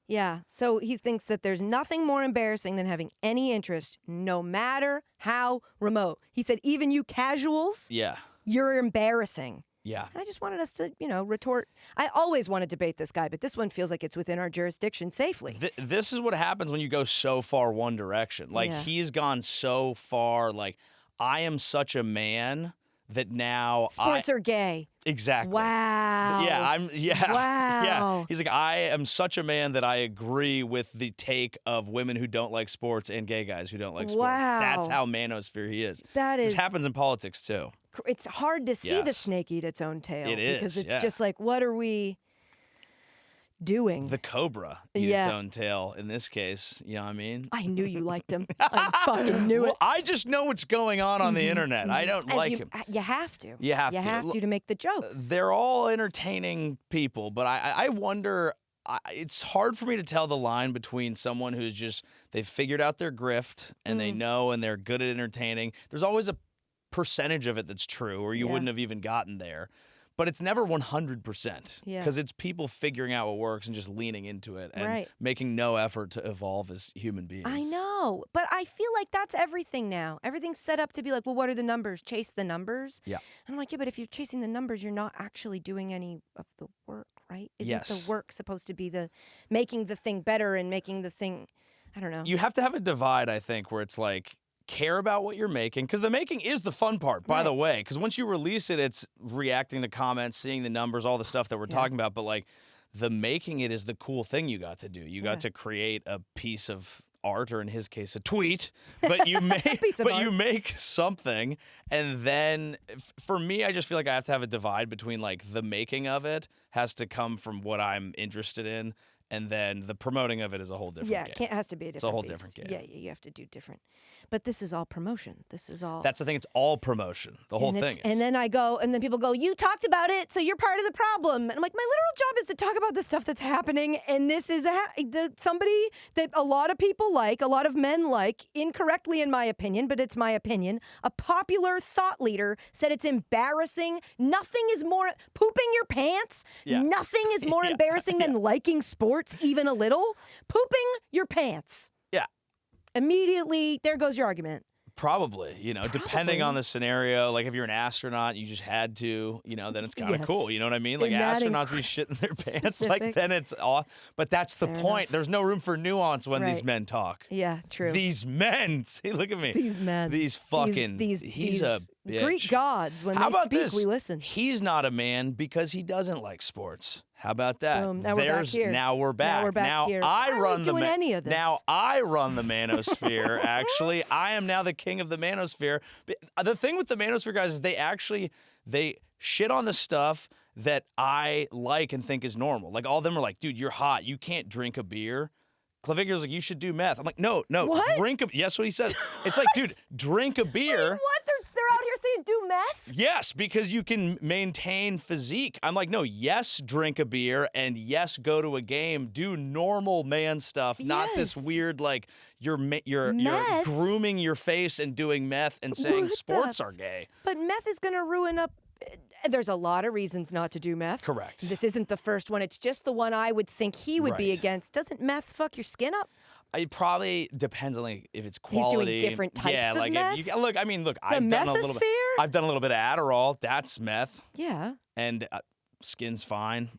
Yeah, so he thinks that there's nothing more embarrassing than having any interest, no matter how remote. He said, even you casuals, Yeah. you're embarrassing. Yeah. I just wanted us to, retort. I always want to debate this guy, but this one feels like it's within our jurisdiction safely. This is what happens when you go so far one direction. Like, he's gone so far, like, I am such a man that now sports are gay. Exactly. Wow. Yeah. Wow. Yeah. He's like, I am such a man that I agree with the take of women who don't like sports and gay guys who don't like sports. Wow. That's how manosphere he is. This happens in politics too. It's hard to see the snake eat its own tail. It is. Because it's just like, what are we doing? The cobra eat its own tail in this case. You know what I mean? I knew you liked him. I fucking knew it. I just know what's going on the internet. I don't like him. You have to. You have to make the jokes. They're all entertaining people, but I wonder. It's hard for me to tell the line between someone who's just, they've figured out their grift and they know and they're good at entertaining. There's always a percentage of it that's true, or you wouldn't have even gotten there. But it's never 100%, because it's people figuring out what works and just leaning into it and making no effort to evolve as human beings. I know, but I feel like that's everything now. Everything's set up to be like, well, what are the numbers? Chase the numbers. Yeah. And I'm like, yeah, but if you're chasing the numbers, you're not actually doing any of the work, right? Isn't the work supposed to be the making the thing better and making the thing, I don't know. You have to have a divide, I think, where it's like, care about what you're making, because the making is the fun part, by the way, because once you release it, it's reacting to comments, seeing the numbers, all the stuff that we're talking about, but like the making it is the cool thing you got to do. You got to create a piece of art, or in his case a tweet, but you make something, and then for me, I just feel like I have to have a divide between like the making of it has to come from what I'm interested in, and then the promoting of it is a whole different game. It has to be a different It's a whole beast. different game. Yeah, you have to do different. But this is all promotion. This is all. That's the thing. It's all promotion. The whole thing is. And then then people go, you talked about it, so you're part of the problem. And I'm like, my literal job is to talk about the stuff that's happening. And this is somebody that a lot of people like, a lot of men like, incorrectly in my opinion, but it's my opinion. A popular thought leader said it's embarrassing. Nothing is more, pooping your pants, nothing is more embarrassing than liking sports, even a little. Pooping your pants. Yeah. Immediately, there goes your argument. Probably, depending on the scenario. Like if you're an astronaut, you just had to, then it's kind of cool. You know what I mean? Like astronauts be shitting their pants. Like then it's off. But that's the point. Enough. There's no room for nuance when these men talk. Yeah, true. These men. See, look at me. These men. These fucking. He's a bitch. Greek gods. When How they about speak, this? we listen. He's not a man because he doesn't like sports. How about that? Boom. Now we're back here. Now we're back. Here. I Why run are we doing any of this? Now I run the manosphere. Actually, I am now the king of the manosphere. But the thing with the manosphere guys is they shit on the stuff that I like and think is normal. Like all of them are like, dude, you're hot. You can't drink a beer. Clavicula's like, you should do meth. I'm like, no, what? drink a. Yes, what he says. It's like, dude, drink a beer. What? They're out here saying do meth? Yes, because you can maintain physique. I'm like, no, yes, drink a beer, and yes, go to a game. Do normal man stuff, not this weird like you're grooming your face and doing meth and saying sports are gay. But meth is going to ruin up. There's a lot of reasons not to do meth. Correct. This isn't the first one. It's just the one I would think he would be against. Doesn't meth fuck your skin up? It probably depends on like if it's quality. He's doing different types of meth? If you, look, I've done a little bit. I've done a little bit of Adderall. That's meth. Yeah. And skin's fine.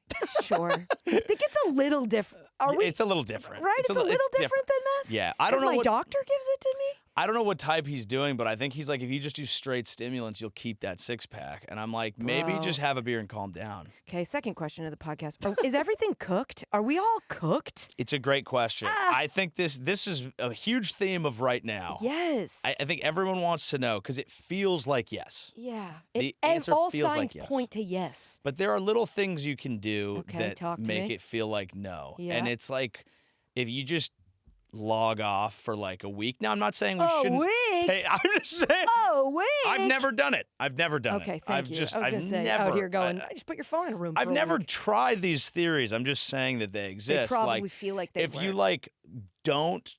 Sure. I think it's a little different. It's a little different. Right? It's a little different than meth? Yeah. I don't know. My doctor gives it to me? I don't know what type he's doing, but I think he's like, if you just do straight stimulants, you'll keep that six-pack. And I'm like, maybe just have a beer and calm down. Okay, second question of the podcast. Is everything cooked? Are we all cooked? It's a great question. I think this is a huge theme of right now. Yes. I think everyone wants to know because it feels like yes. Yeah. The answer all feels signs like yes. point to yes. But there are little things you can do that make it feel like no. Yeah. And it's like if you just log off for like a week. Now, I'm not saying we shouldn't. Week? I'm just saying. Week? I've never done it. I've never done it. Okay, thank you. Just, I was going to say, out here going, just put your phone in a room for I've a never week. tried these theories. I'm just saying that they exist. They probably feel like they if you like don't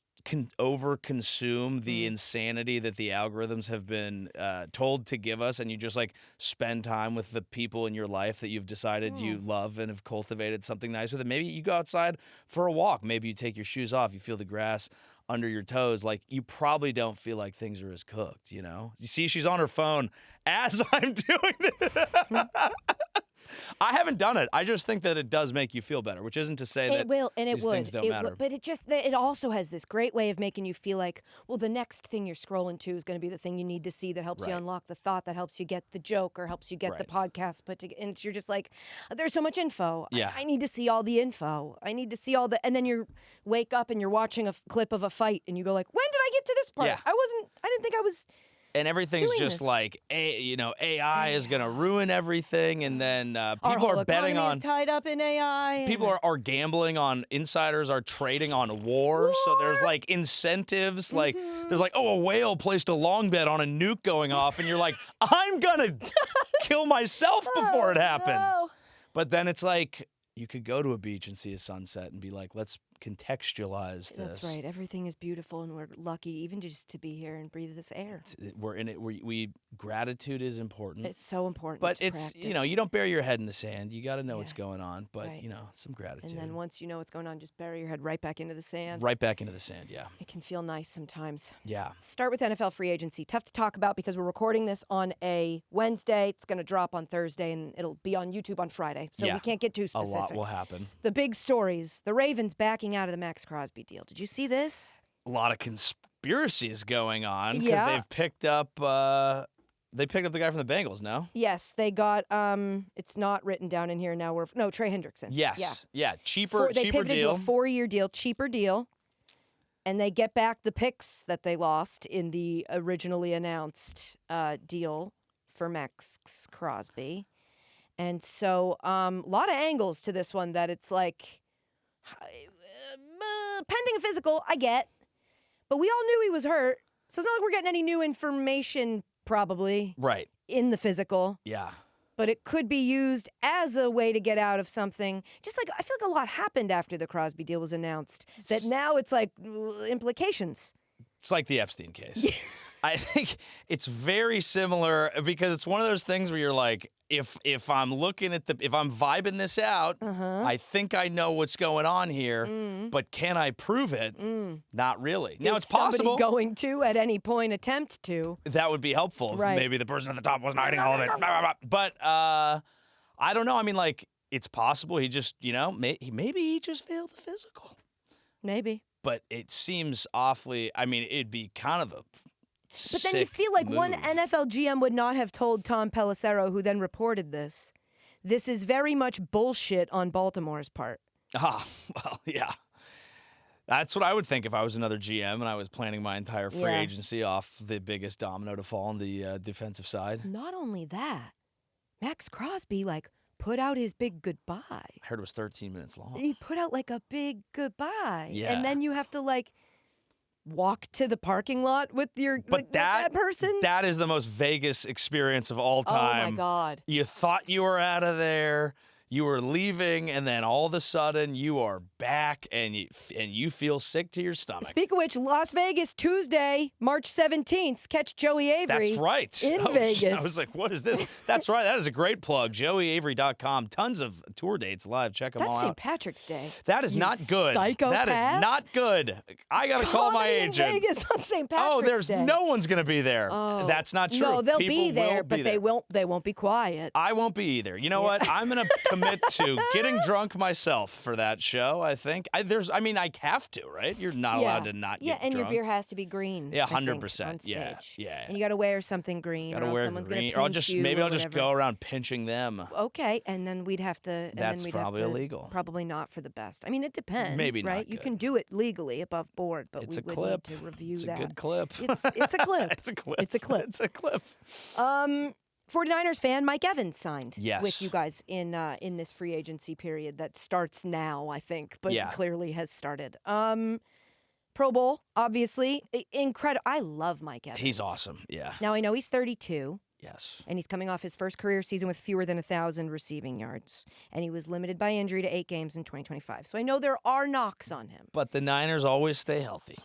over-consume the insanity that the algorithms have been told to give us, and you just like spend time with the people in your life that you've decided you love and have cultivated something nice with it. Maybe you go outside for a walk. Maybe you take your shoes off. You feel the grass under your toes, like you probably don't feel like things are as cooked, You see, she's on her phone as I'm doing this. I haven't done it. I just think that it does make you feel better, which isn't to say that these things don't matter. But it also has this great way of making you feel like, well, the next thing you're scrolling to is going to be the thing you need to see that helps you unlock the thought, that helps you get the joke, or helps you get the podcast put together. And you're just like, there's so much info. Yeah. I need to see all the info. I need to see all the, and then you wake up and you're watching a clip of a fight and you go like, when did I get to this part? Yeah. I didn't think I was. And everything's just this. like, AI is going to ruin everything. And then Our people whole are betting economy on. is tied up in AI. People are gambling on, insiders are trading on war. So there's like incentives. Like there's like, a whale placed a long bet on a nuke going off. And you're like, I'm going to kill myself before it happens. No. But then it's like, you could go to a beach and see a sunset and be like, let's contextualize this. That's right. Everything is beautiful, and we're lucky even just to be here and breathe this air. We're in it. We gratitude is important. It's so important. But to it's, practice. you don't bury your head in the sand. You got to know what's going on. But, Right. Some gratitude. And then once you know what's going on, just bury your head right back into the sand. Right back into the sand, yeah. It can feel nice sometimes. Yeah. Start with NFL free agency. Tough to talk about because we're recording this on a Wednesday. It's going to drop on Thursday, and it'll be on YouTube on Friday. So we can't get too specific. A lot will happen. The big stories. The Ravens backing out of the Max Crosby deal. Did you see this? A lot of conspiracies going on because Yeah. they've picked up the guy from the Bengals, no? Yes, they got it's not written down in here now. Trey Hendrickson. Yes. Yeah. They Cheaper pivoted deal. to a 4-year deal, cheaper deal. And they get back the picks that they lost in the originally announced deal for Max Crosby. And so a lot of angles to this one that it's like, pending a physical, I get. But we all knew he was hurt. So it's not like we're getting any new information probably Right. in the physical. Yeah. But it could be used as a way to get out of something. Just like, I feel like a lot happened after the Crosby deal was announced. That now it's like implications. It's like the Epstein case. I think it's very similar because it's one of those things where you're like, if I'm looking at if I'm vibing this out, I think I know what's going on here, but can I prove it? Not really. Now it's possible. Somebody going to at any point attempt to. That would be helpful. Right. Maybe the person at the top wasn't hiding all of it. But I don't know. I mean, like, it's possible he just, maybe he just failed the physical. Maybe. But it seems awfully, it'd be kind of a But then you feel like one NFL GM would not have told Tom Pelissero, who then reported this. This is very much bullshit on Baltimore's part. Well, yeah. That's what I would think if I was another GM and I was planning my entire free agency off the biggest domino to fall on the defensive side. Not only that, Max Crosby, put out his big goodbye. I heard it was 13 minutes long. He put out, a big goodbye. Yeah. And then you have to, walk to the parking lot with your with that person. That is the most Vegas experience of all time. Oh my God. You thought you were out of there, you were leaving, and then all of a sudden you are back and you feel sick to your stomach. Speak of which, Las Vegas, Tuesday, March 17th, catch Joey Avery. That's right. In Vegas. I was like, what is this? That's right. That is a great plug. JoeyAvery.com. Tons of tour dates live. Check them all That's out. St. Patrick's Day. That is not good. Psychopath. That is not good. I got to call my agent. In Vegas on St. Patrick's Day. No one's going to be there. Oh. That's not true. No, they'll People be there, will but be they there. won't be quiet. I won't be either. You know what? I'm going to commit to getting drunk myself for that show, I think. I have to, right? You're not allowed to not get and drunk. your beer has to be green. Yeah, I think, 100%. on stage. Yeah. And you got to wear something green, or else someone's going to pinch you. Maybe or I'll just whatever. go around pinching them. Okay, and then we'd have to. That's probably illegal. Probably not for the best. It depends. Maybe not right? You good. can do it legally above board, but It's we a would clip. need to review It's that. a good clip. It's a clip. It's a clip. It's a clip. It's a clip. 49ers fan Mike Evans signed Yes. with you guys in this free agency period that starts now, I think, but clearly has started. Pro Bowl, obviously, incredible. I love Mike Evans. He's awesome. Yeah. Now I know he's 32. Yes. And he's coming off his first career season with fewer than 1,000 receiving yards. And he was limited by injury to 8 games in 2025. So I know there are knocks on him. But the Niners always stay healthy.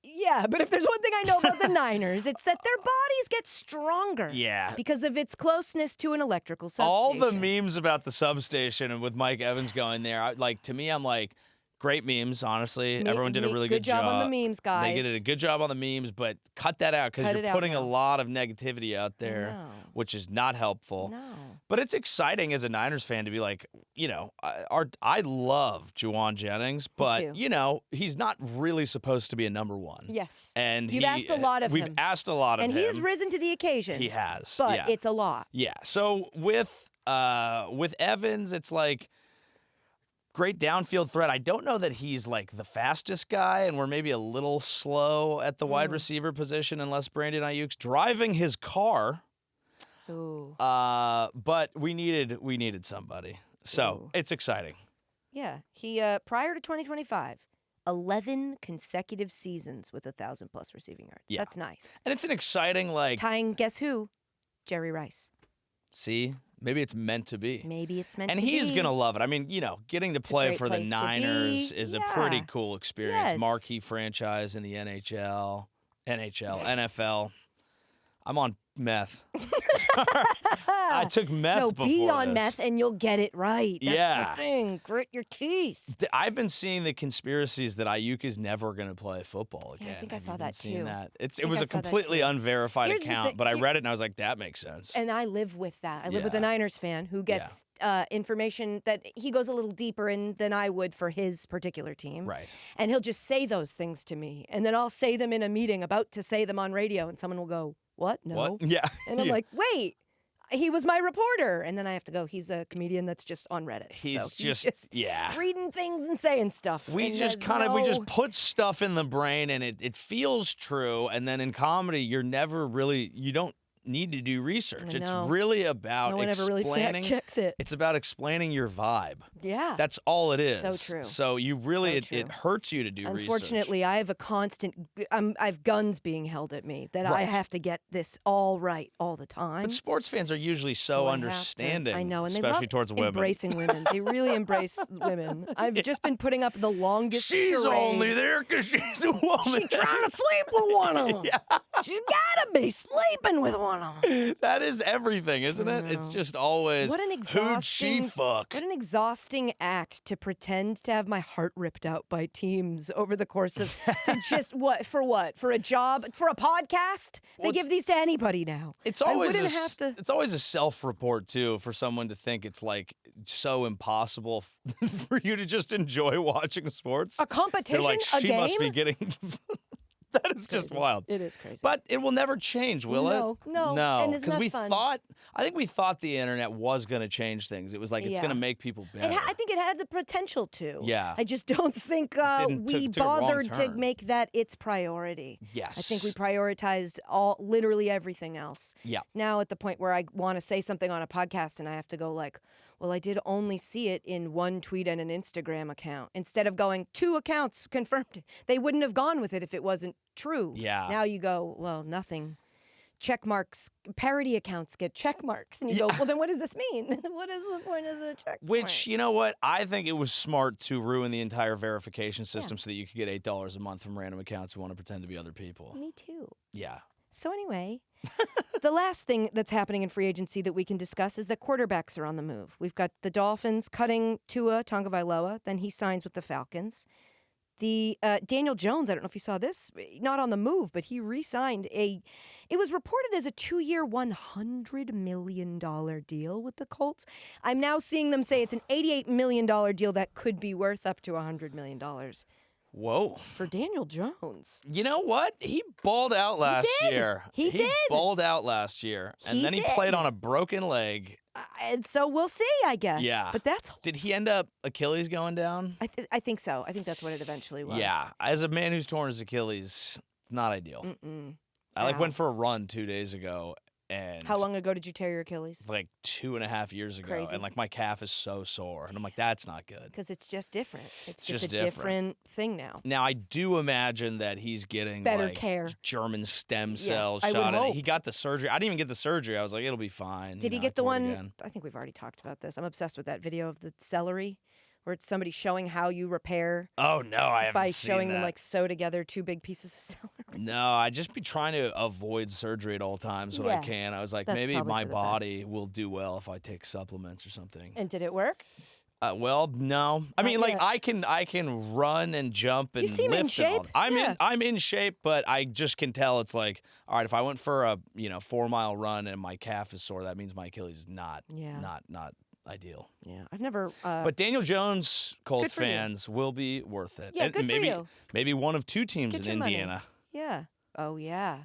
Yeah, but if there's one thing I know about the Niners, it's that their bodies get stronger. Yeah. Because of its closeness to an electrical substation. All the memes about the substation and with Mike Evans going there, to me, I'm like, Great memes, honestly. Everyone did a really good job. Good job on the memes, guys. They did a good job on the memes, but cut that out because you're putting a lot of negativity out there, which is not helpful. No. But it's exciting as a Niners fan to be like, I love Juwan Jennings, but, he's not really supposed to be a number one. Yes. And You've asked a lot of him. We've asked a lot of him. And he's risen to the occasion. He has. But it's a lot. Yeah. So with Evans, it's like, great downfield threat. I don't know that he's like the fastest guy, and we're maybe a little slow at the wide receiver position unless Brandon Ayuk's driving his car. Ooh. But we needed somebody. So it's exciting. Yeah. He prior to 2025, 11 consecutive seasons with 1,000+ receiving yards. Yeah. That's nice. And it's an exciting tying guess who? Jerry Rice. See? Maybe it's meant to be. Maybe it's meant to be. And he's going to love it. I mean, getting to play for the Niners is a pretty cool experience. Yes. Marquee franchise in the NHL, NFL. I'm on meth. I took meth before be on this. meth and you'll get it right. That's the thing. Grit your teeth. I've been seeing the conspiracies that Ayuk is never going to play football again. Yeah, I think I saw that too. It was a completely unverified account, but I read it and I was like, that makes sense. And I live with that. I live with a Niners fan who gets information that he goes a little deeper in than I would for his particular team. Right. And he'll just say those things to me. And then I'll say them in a meeting, about to say them on radio, and someone will go, what? No. What? Yeah. And I'm like, wait. He was my reporter. And then I have to go, he's a comedian that's just on Reddit. He's just reading things and saying stuff. We just put stuff in the brain and it feels true. And then in comedy, you don't need to do research. It's really about no one explaining. Ever really fact checks it. It's about explaining your vibe. Yeah. That's all it is. So true. So you really, it hurts you to do research. Unfortunately, I have a constant, I have guns being held at me that I have to get this all right all the time. But sports fans are usually so understanding. I know, and especially they love towards women. Embracing women. They really embrace women. I've just been putting up the longest She's charade. only there because she's a woman. She's trying to sleep with one of them. She's got to be sleeping with one of them. That is everything, isn't it? It's just always, who'd she fuck? What an exhausting act to pretend to have my heart ripped out by teams over the course of, to just, for a job, for a podcast? They give these to anybody now. It's always it's always a self-report, too, for someone to think it's like so impossible for you to just enjoy watching sports. A competition, like, a game? She must be getting... That is just wild. It is crazy. But it will never change, will it? No. Because I think we thought the internet was going to change things. It was like, it's going to make people better. I think it had the potential to. Yeah. I just don't think we bothered to make that its priority. Yes. I think we prioritized literally everything else. Yeah. Now at the point where I want to say something on a podcast and I have to go like, well, I did only see it in one tweet and an Instagram account. Instead of going 2 accounts confirmed, they wouldn't have gone with it if it wasn't true. Yeah. Now you go, well, nothing. Check marks, parody accounts get check marks. And you go, well, then what does this mean? What is the point of the check mark? Which, you know what? I think it was smart to ruin the entire verification system so that you could get $8 a month from random accounts who want to pretend to be other people. Me too. Yeah. So anyway, the last thing that's happening in free agency that we can discuss is that quarterbacks are on the move. We've got the Dolphins cutting Tua Tagovailoa, then he signs with the Falcons. The Daniel Jones, I don't know if you saw this, not on the move, but he re-signed it was reported as a 2-year, $100 million deal with the Colts. I'm now seeing them say it's an $88 million deal that could be worth up to $100 million. Whoa. For Daniel Jones. You know what? He balled out last year. He did. Balled out last year. And then he played on a broken leg. And so we'll see, I guess. Yeah. But that's... Did he end up Achilles going down? I think so. I think that's what it eventually was. Yeah. As a man who's torn his Achilles, not ideal. I went for a run 2 days ago. And how long ago did you tear your Achilles? Like 2.5 years ago. Crazy. And like my calf is so sore. And I'm like, that's not good. Because it's just different. It's just a different thing now. Now, I do imagine that he's getting better care. German stem cells shot in it. He got the surgery. I didn't even get the surgery. I was like, it'll be fine. Did he get the one? I think we've already talked about this. I'm obsessed with that video of the celery. Where it's somebody showing how you repair. Oh, no, I haven't by seen showing that. them like sew together 2 big pieces of celery. No, I just be trying to avoid surgery at all times when I can. I was like, maybe my body will do well if I take supplements or something. And did it work? Well, no. I mean, like I can run and jump and you seem lift in shape. I'm in shape, but I just can tell it's like, all right, if I went for a 4-mile run and my calf is sore, that means my Achilles is not ideal. Yeah, I've never. But Daniel Jones Colts fans will be worth it. Yeah, and good maybe, for you. Maybe one of 2 teams Get in your Indiana. Money. Yeah. Oh yeah.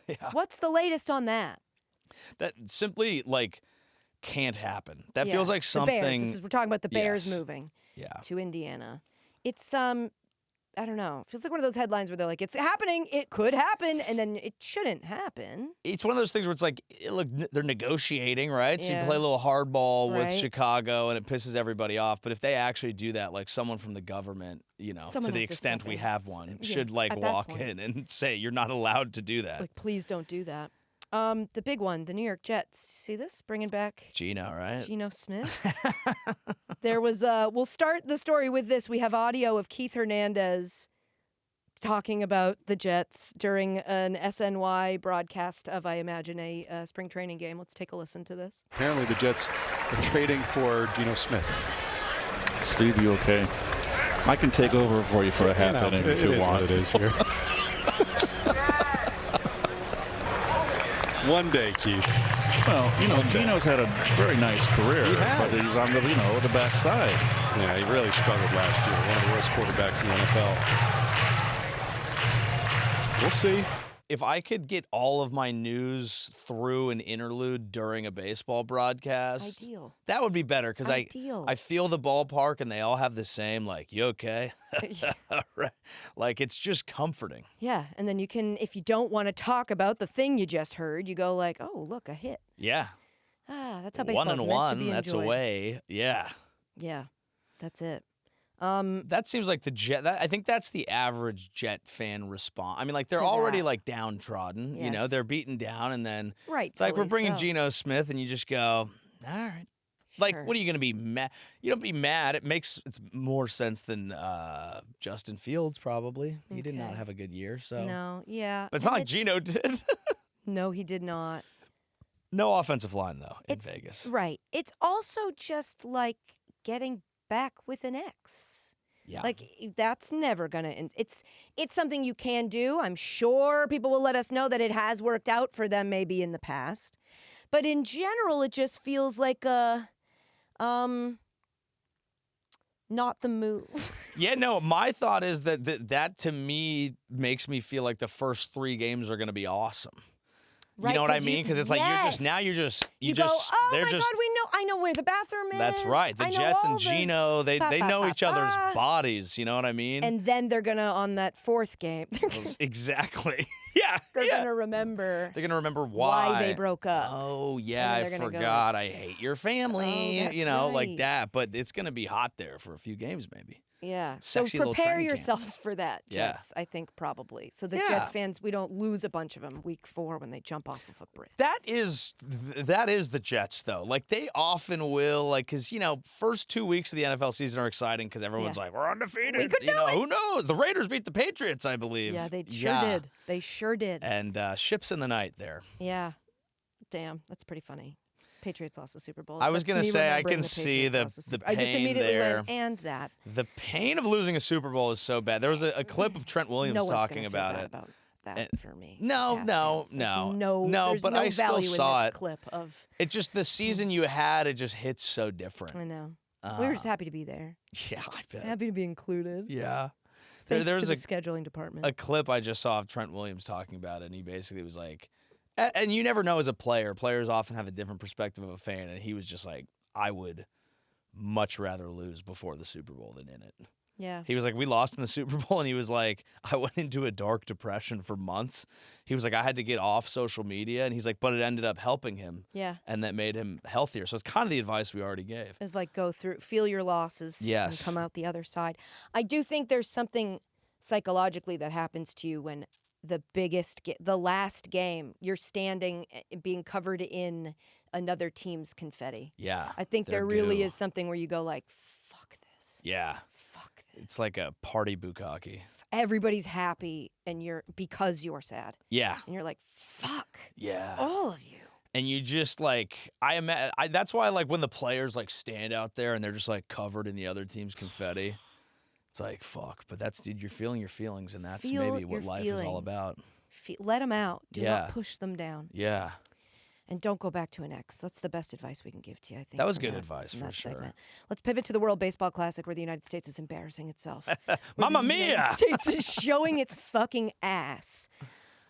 Yeah. So what's the latest on that? That simply can't happen. That feels like something. The Bears. We're talking about the Bears moving to Indiana. It's I don't know. It feels like one of those headlines where they're like, it's happening, it could happen, and then it shouldn't happen. It's one of those things where it's like, look, they're negotiating, right? So you play a little hardball with Chicago, and it pisses everybody off. But if they actually do that, like someone from the government, to the extent we have one, should walk in and say, you're not allowed to do that. Like, please don't do that. The big one, the New York Jets. See this? Bringing back Geno, right? Geno Smith. There was, we'll start the story with this. We have audio of Keith Hernandez talking about the Jets during an SNY broadcast of, I imagine, a spring training game. Let's take a listen to this. Apparently the Jets are trading for Geno Smith. Steve, you okay? I can take over for you for a half inning if you want. It is here. One day, Keith. Well, Geno's had a very nice career, but he's on the, the backside. Yeah, he really struggled last year. One of the worst quarterbacks in the NFL. We'll see. If I could get all of my news through an interlude during a baseball broadcast, ideal. That would be better because I feel the ballpark and they all have the same, like, you okay? Right. Like, it's just comforting. Yeah, and then you can, if you don't want to talk about the thing you just heard, you go like, oh, look, a hit. Yeah. That's how baseball's meant to be 1-1, that's away. Yeah. Yeah, that's it. That seems like the Jet. I think that's the average Jet fan response. I mean, like they're already downtrodden. Yes. They're beaten down, and then it's like we're bringing Geno Smith, and you just go, all right. Sure. Like, what are you going to be mad? You don't be mad. It's more sense than Justin Fields probably. He did not have a good year, so no, yeah. But it's not like Geno did. No, he did not. No offensive line though in Vegas. Right. It's also just like getting back with an ex. Yeah. Like, that's never gonna it's something you can do. I'm sure people will let us know that it has worked out for them maybe in the past. But in general, it just feels like not the move. Yeah, no, my thought is that to me makes me feel like the first 3 games are going to be awesome. Right, you know what I mean? Because it's like you go, oh my God, I know where the bathroom is. That's right. The Jets and Geno, they know each other's bodies. You know what I mean? And then they're gonna, on that 4th game, exactly. Yeah. They're gonna remember. They're gonna remember why they broke up. Oh yeah, I forgot. I hate your family. Right. Like that. But it's gonna be hot there for a few games, maybe. Yeah. Sexy so little prepare training yourselves for that, Jets, I think probably. So the Jets fans, we don't lose a bunch of them week 4 when they jump off of a bridge. That is the Jets, though. Like, they often will, like, because, first 2 weeks of the NFL season are exciting because everyone's like, we're undefeated. We could do it. Who knows? The Raiders beat the Patriots, I believe. Yeah, they sure did. They sure did. And ships in the night there. Yeah. Damn, that's pretty funny. Patriots lost the Super Bowl. I was going to say, I can see the pain I just immediately there. went, and that. The pain of losing a Super Bowl is so bad. There was a clip of Trent Williams talking about it. About that for me. No, but I still saw it. Clip of it just the season you had, it just hits so different. I know. We were just happy to be there. Yeah, I bet. Happy to be included. Yeah. Thanks to the scheduling department. A clip I just saw of Trent Williams talking about it, and he basically was like, and you never know as a player. Players often have a different perspective of a fan, and he was just like, I would much rather lose before the Super Bowl than in it. Yeah. He was like, we lost in the Super Bowl, and he was like, I went into a dark depression for months. He was like, I had to get off social media, and he's like, but it ended up helping him. Yeah. And that made him healthier. So it's kind of the advice we already gave. It's like go through, feel your losses, and come out the other side. I do think there's something psychologically that happens to you when the last game, you're standing, being covered in another team's confetti. Yeah. I think there really is something where you go like, fuck this. Yeah. Fuck this. It's like a party bukkake. Everybody's happy because you're sad. Yeah. And you're like, fuck. Yeah. All of you. And you just like, that's why like when the players like stand out there and they're just like covered in the other team's confetti, it's like, fuck. But that's, dude, you're feeling your feelings, and that's maybe what life is all about. Let them out. Do not push them down. Yeah. And don't go back to an ex. That's the best advice we can give to you, I think. That was good advice, for sure. Segment. Let's pivot to the World Baseball Classic, where the United States is embarrassing itself. Mamma mia! The United States is showing its fucking ass.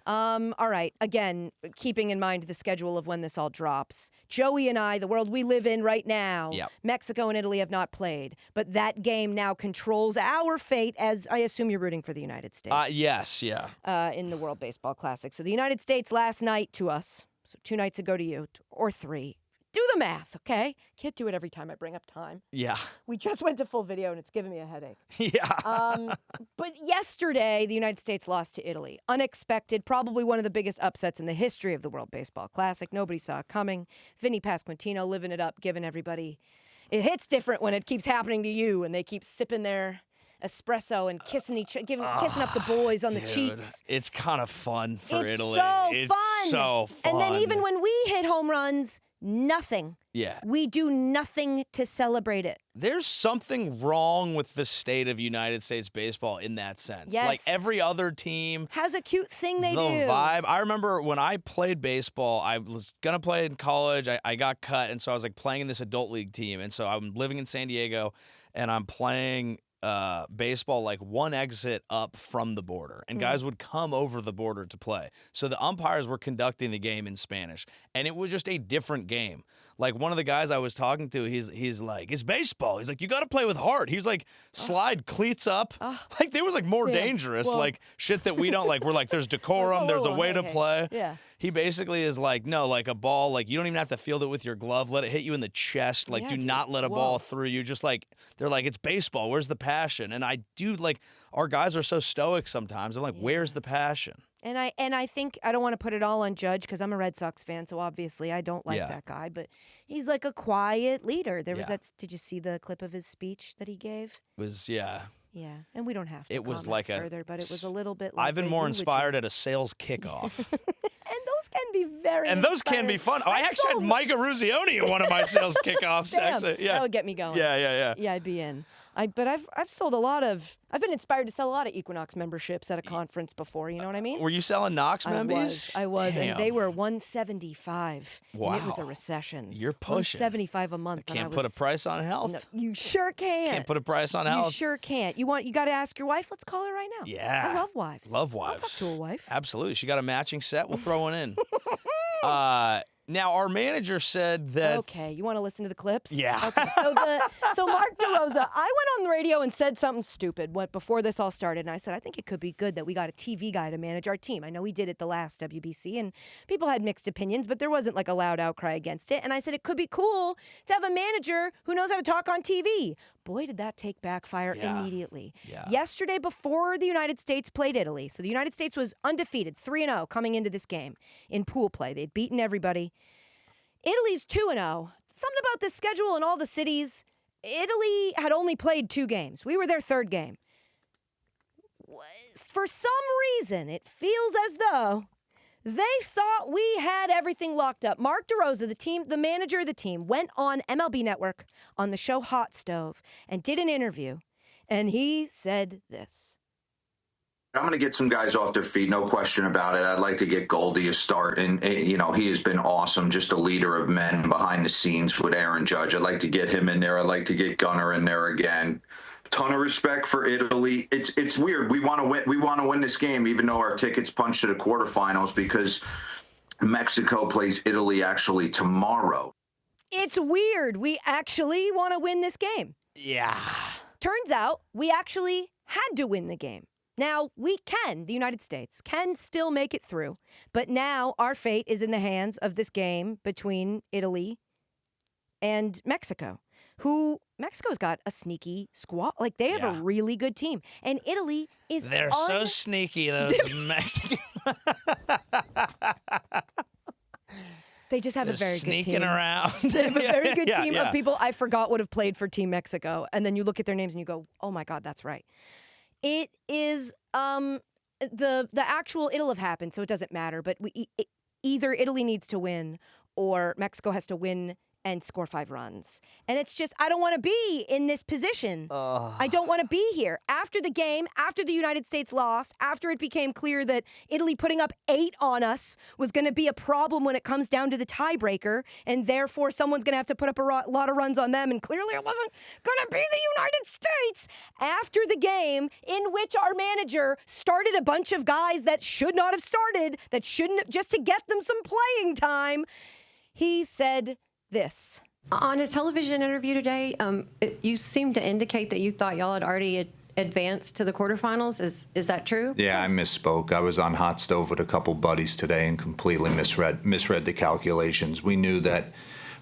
All right. Again, keeping in mind the schedule of when this all drops. Joey and I, the world we live in right now, Mexico and Italy have not played. But that game now controls our fate, as I assume you're rooting for the United States. Yes, yeah. In the World Baseball Classic. So the United States last night to us. So 2 nights ago to you, or 3. Do the math, okay? Can't do it every time I bring up time. Yeah. We just went to full video, and it's giving me a headache. Yeah. But yesterday, the United States lost to Italy. Unexpected, probably one of the biggest upsets in the history of the World Baseball Classic. Nobody saw it coming. Vinny Pasquantino living it up, giving everybody... It hits different when it keeps happening to you, and they keep sipping their espresso and kissing kissing up the boys on the cheeks. It's kind of fun for Italy. It's so fun. And then even when we hit home runs, nothing. Yeah. We do nothing to celebrate it. There's something wrong with the state of United States baseball in that sense. Yes. Like every other team has a cute thing they do. The vibe. I remember when I played baseball, I was going to play in college. I got cut, and so I was like playing in this adult league team. And so I'm living in San Diego, and I'm playing baseball like one exit up from the border, and guys would come over the border to play. So the umpires were conducting the game in Spanish, and it was just a different game. Like one of the guys I was talking to, he's like, it's baseball. He's like, you got to play with heart. He was like, slide cleats up. Like there was like more dangerous, like shit that we don't like. We're like, there's decorum, there's a way to play. Yeah. He basically is like, no, like a ball, like you don't even have to field it with your glove. Let it hit you in the chest. Like do not let a ball through you. Just like, they're like, it's baseball. Where's the passion? And I do like, our guys are so stoic sometimes. I'm like, where's the passion? And I think I don't want to put it all on Judge because I'm a Red Sox fan, so obviously I don't like that guy. But he's like a quiet leader. There was that. Did you see the clip of his speech that he gave? It was Yeah, and we don't have to. It was comment like further, but it was a little bit. Like I've been more inspired at a sales kickoff. And those can be very. And those can be fun. I actually had Micah Ruzioni in one of my sales kickoffs. Damn, actually, that would get me going. Yeah, I'd be in. But I've sold a lot of. I've been inspired to sell a lot of Equinox memberships at a conference before. You know what I mean? Were you selling Knox membies? I was, Damn. and they were $175. Wow. And it was a recession. You're pushing. $175 a month. I can't put a price on health. No, you sure can't. Can't put a price on health. You sure can't. You got to ask your wife. Let's call her right now. Yeah. I love wives. Love wives. I'll talk to a wife. Absolutely. She got a matching set. We'll throw one in. Now, our manager said that... Okay, you want to listen to the clips? Yeah. Okay, so Mark DeRosa, I went on the radio and said something stupid before this all started, and I said, I think it could be good that we got a TV guy to manage our team. I know we did it the last WBC, and people had mixed opinions, but there wasn't like a loud outcry against it, and I said it could be cool to have a manager who knows how to talk on TV. Boy, did that take backfire immediately. Yeah. Yesterday, before the United States played Italy, so the United States was undefeated, 3-0 coming into this game in pool play. They'd beaten everybody. Italy's 2-0. Something about this schedule in all the cities. Italy had only played 2 games. We were their 3rd game. For some reason, it feels as though they thought we had everything locked up. Mark DeRosa, the manager of the team, went on MLB Network on the show Hot Stove and did an interview, and he said this. I'm going to get some guys off their feet, no question about it. I'd like to get Goldie a start, and he has been awesome, just a leader of men behind the scenes with Aaron Judge. I'd like to get him in there. I'd like to get Gunnar in there again. Ton of respect for Italy. It's weird. We want to win. We want to win this game, even though our tickets punched to the quarterfinals, because Mexico plays Italy actually tomorrow. It's weird. We actually want to win this game. Yeah. Turns out we actually had to win the game. Now, the United States can still make it through, but now our fate is in the hands of this game between Italy and Mexico, Mexico's got a sneaky squad. Like, they have a really good team. And Italy is They're so sneaky, those Mexicans. They just have a very good team. Sneaking around. They have a very good team of people I forgot would have played for Team Mexico. And then you look at their names and you go, oh, my God, that's right. It is the actual, it'll have happened, so it doesn't matter. But either Italy needs to win or Mexico has to win and score 5 runs. And it's just, I don't want to be in this position. I don't want to be here. After the game, after the United States lost, after it became clear that Italy putting up 8 on us was going to be a problem when it comes down to the tiebreaker, and therefore someone's going to have to put up a lot of runs on them, and clearly it wasn't going to be the United States. After the game, in which our manager started a bunch of guys that should not have started, that shouldn't, just to get them some playing time, he said this. On a television interview today, you seemed to indicate that you thought y'all had already advanced to the quarterfinals. Is that true? Yeah, I misspoke. I was on hot stove with a couple buddies today and completely misread the calculations. We knew that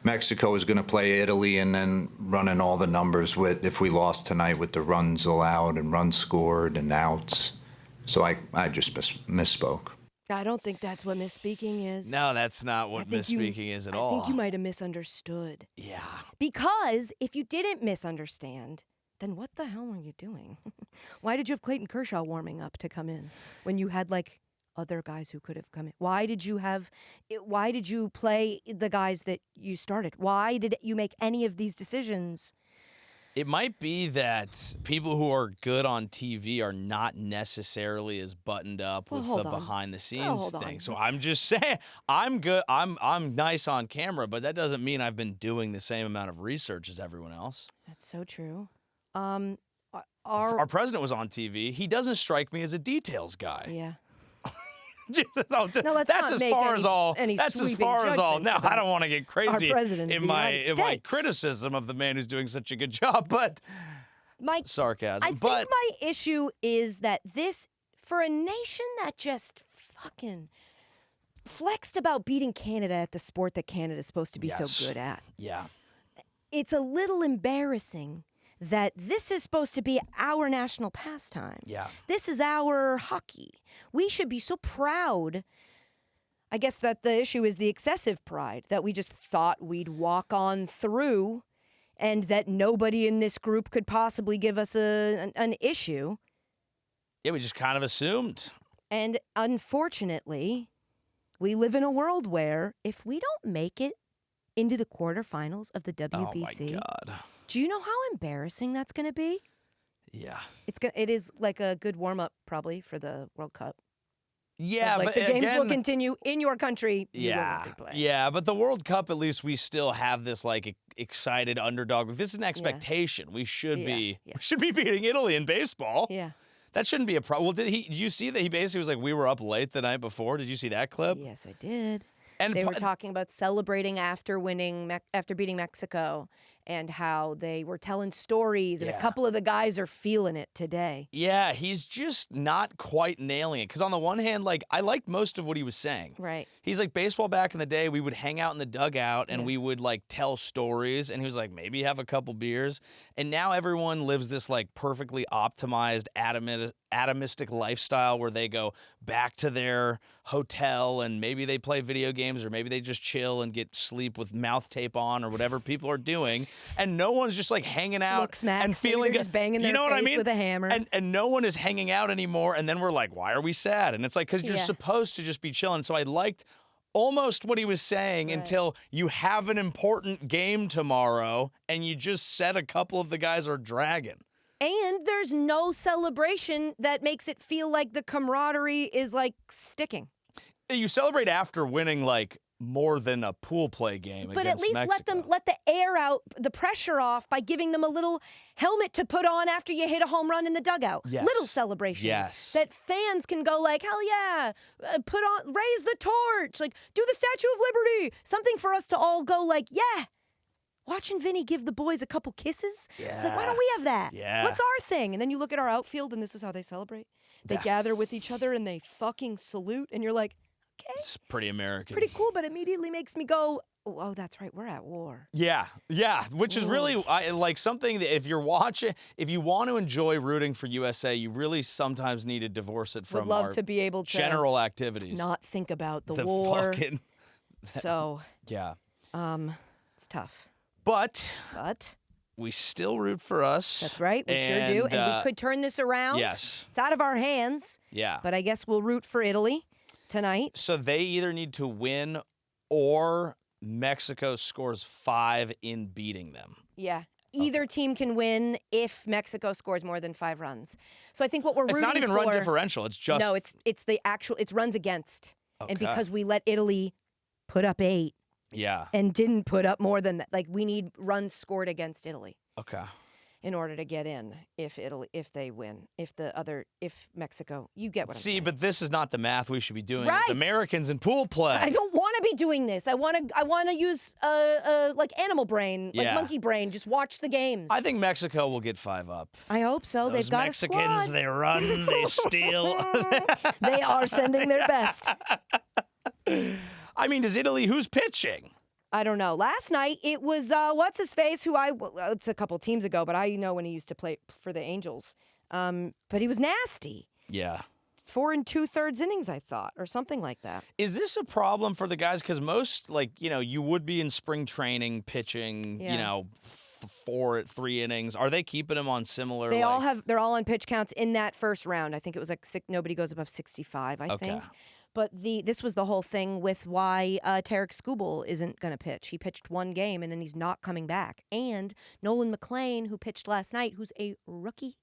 Mexico was going to play Italy and then running all the numbers with if we lost tonight with the runs allowed and runs scored and outs. So I just misspoke. I don't think that's what misspeaking is. No, that's not what misspeaking is at all. I think you might have misunderstood. Yeah. Because if you didn't misunderstand, then what the hell were you doing? Why did you have Clayton Kershaw warming up to come in when you had like other guys who could have come in? Why did you play the guys that you started? Why did you make any of these decisions? It might be that people who are good on TV are not necessarily as buttoned up with the behind-the-scenes thing. So I'm just saying, I'm good. I'm nice on camera, but that doesn't mean I've been doing the same amount of research as everyone else. That's so true. Our president was on TV. He doesn't strike me as a details guy. Yeah. That's as far as all. Now I don't want to get crazy in my criticism of the man who's doing such a good job, but sarcasm. I think my issue is that this, for a nation that just fucking flexed about beating Canada at the sport that Canada's supposed to be so good at. Yeah. It's a little embarrassing that this is supposed to be our national pastime. Yeah. This is our hockey. We should be so proud. I guess that the issue is the excessive pride, that we just thought we'd walk on through and that nobody in this group could possibly give us an issue. Yeah, we just kind of assumed. And unfortunately, we live in a world where if we don't make it into the quarterfinals of the WBC, oh my God. Do you know how embarrassing that's going to be? Yeah. It is like a good warm-up probably for the World Cup. Yeah, but the games will continue in your country. Yeah, but the World Cup, at least we still have this like excited underdog. This is an expectation. We should be beating Italy in baseball. Yeah. That shouldn't be a problem. Well, did you see that he basically was like, we were up late the night before? Did you see that clip? Yes, I did. And they were talking about celebrating after beating Mexico, and how they were telling stories, and a couple of the guys are feeling it today. Yeah, he's just not quite nailing it. Because on the one hand, like, I liked most of what he was saying. Right. He's like, baseball back in the day, we would hang out in the dugout and we would like tell stories. And he was like, maybe have a couple beers. And now everyone lives this like perfectly optimized atomistic lifestyle where they go back to their hotel and maybe they play video games or maybe they just chill and get sleep with mouth tape on or whatever people are doing. And no one's just like hanging out and feeling just banging their face with a hammer. And no one is hanging out anymore. And then we're like, why are we sad? And it's like, because you're supposed to just be chilling. So I liked almost what he was saying until you have an important game tomorrow and you just said a couple of the guys are dragging. And there's no celebration that makes it feel like the camaraderie is like sticking. You celebrate after winning like more than a pool play game but against at least Mexico. let the air out, the pressure off by giving them a little helmet to put on after you hit a home run in the dugout. Yes. Little celebrations that fans can go like, hell yeah, put on, raise the torch, like do the Statue of Liberty, something for us to all go like, yeah. Watching Vinny give the boys a couple kisses, it's like, why don't we have that? Yeah. What's our thing? And then you look at our outfield and this is how they celebrate. They gather with each other and they fucking salute and you're like, okay. It's pretty American. Pretty cool, but immediately makes me go, oh, that's right, we're at war. Yeah, which is really like something that if you want to enjoy rooting for USA, you really sometimes need to divorce it from our to be able to general activities. Not think about the war. So, yeah. It's tough. But we still root for us. That's right, we sure do. And we could turn this around. Yes. It's out of our hands. Yeah. But I guess we'll root for Italy tonight. So they either need to win or Mexico scores 5 in beating them. Yeah. Either team can win if Mexico scores more than 5 runs. So I think what we're rooting for... It's not even run differential. It's just... No, it's the actual... It's runs against. Okay. And because we let Italy put up 8... Yeah. And didn't put up more than that. Like, we need runs scored against Italy. Okay. In order to get in, if they win, if Mexico, you get what I'm saying. See, but this is not the math we should be doing. Right. It's Americans in pool play. I don't want to be doing this. I want to use like animal brain, like monkey brain. Just watch the games. I think Mexico will get 5 up. I hope so. They've got Mexicans, a squad. They run, they steal. They are sending their best. I mean, does Italy? Who's pitching? I don't know. Last night, it was, what's his face, it's a couple teams ago, but I know when he used to play for the Angels. But he was nasty. Yeah. 4 2/3 innings, I thought, or something like that. Is this a problem for the guys? Because most, you would be in spring training pitching, 3 innings. Are they keeping them on similar? They're all on pitch counts in that first round. I think it was like nobody goes above 65, I think. But this was the whole thing with why Tarek Skubal isn't going to pitch. He pitched 1 game, and then he's not coming back. And Nolan McLean, who pitched last night, who's a rookie,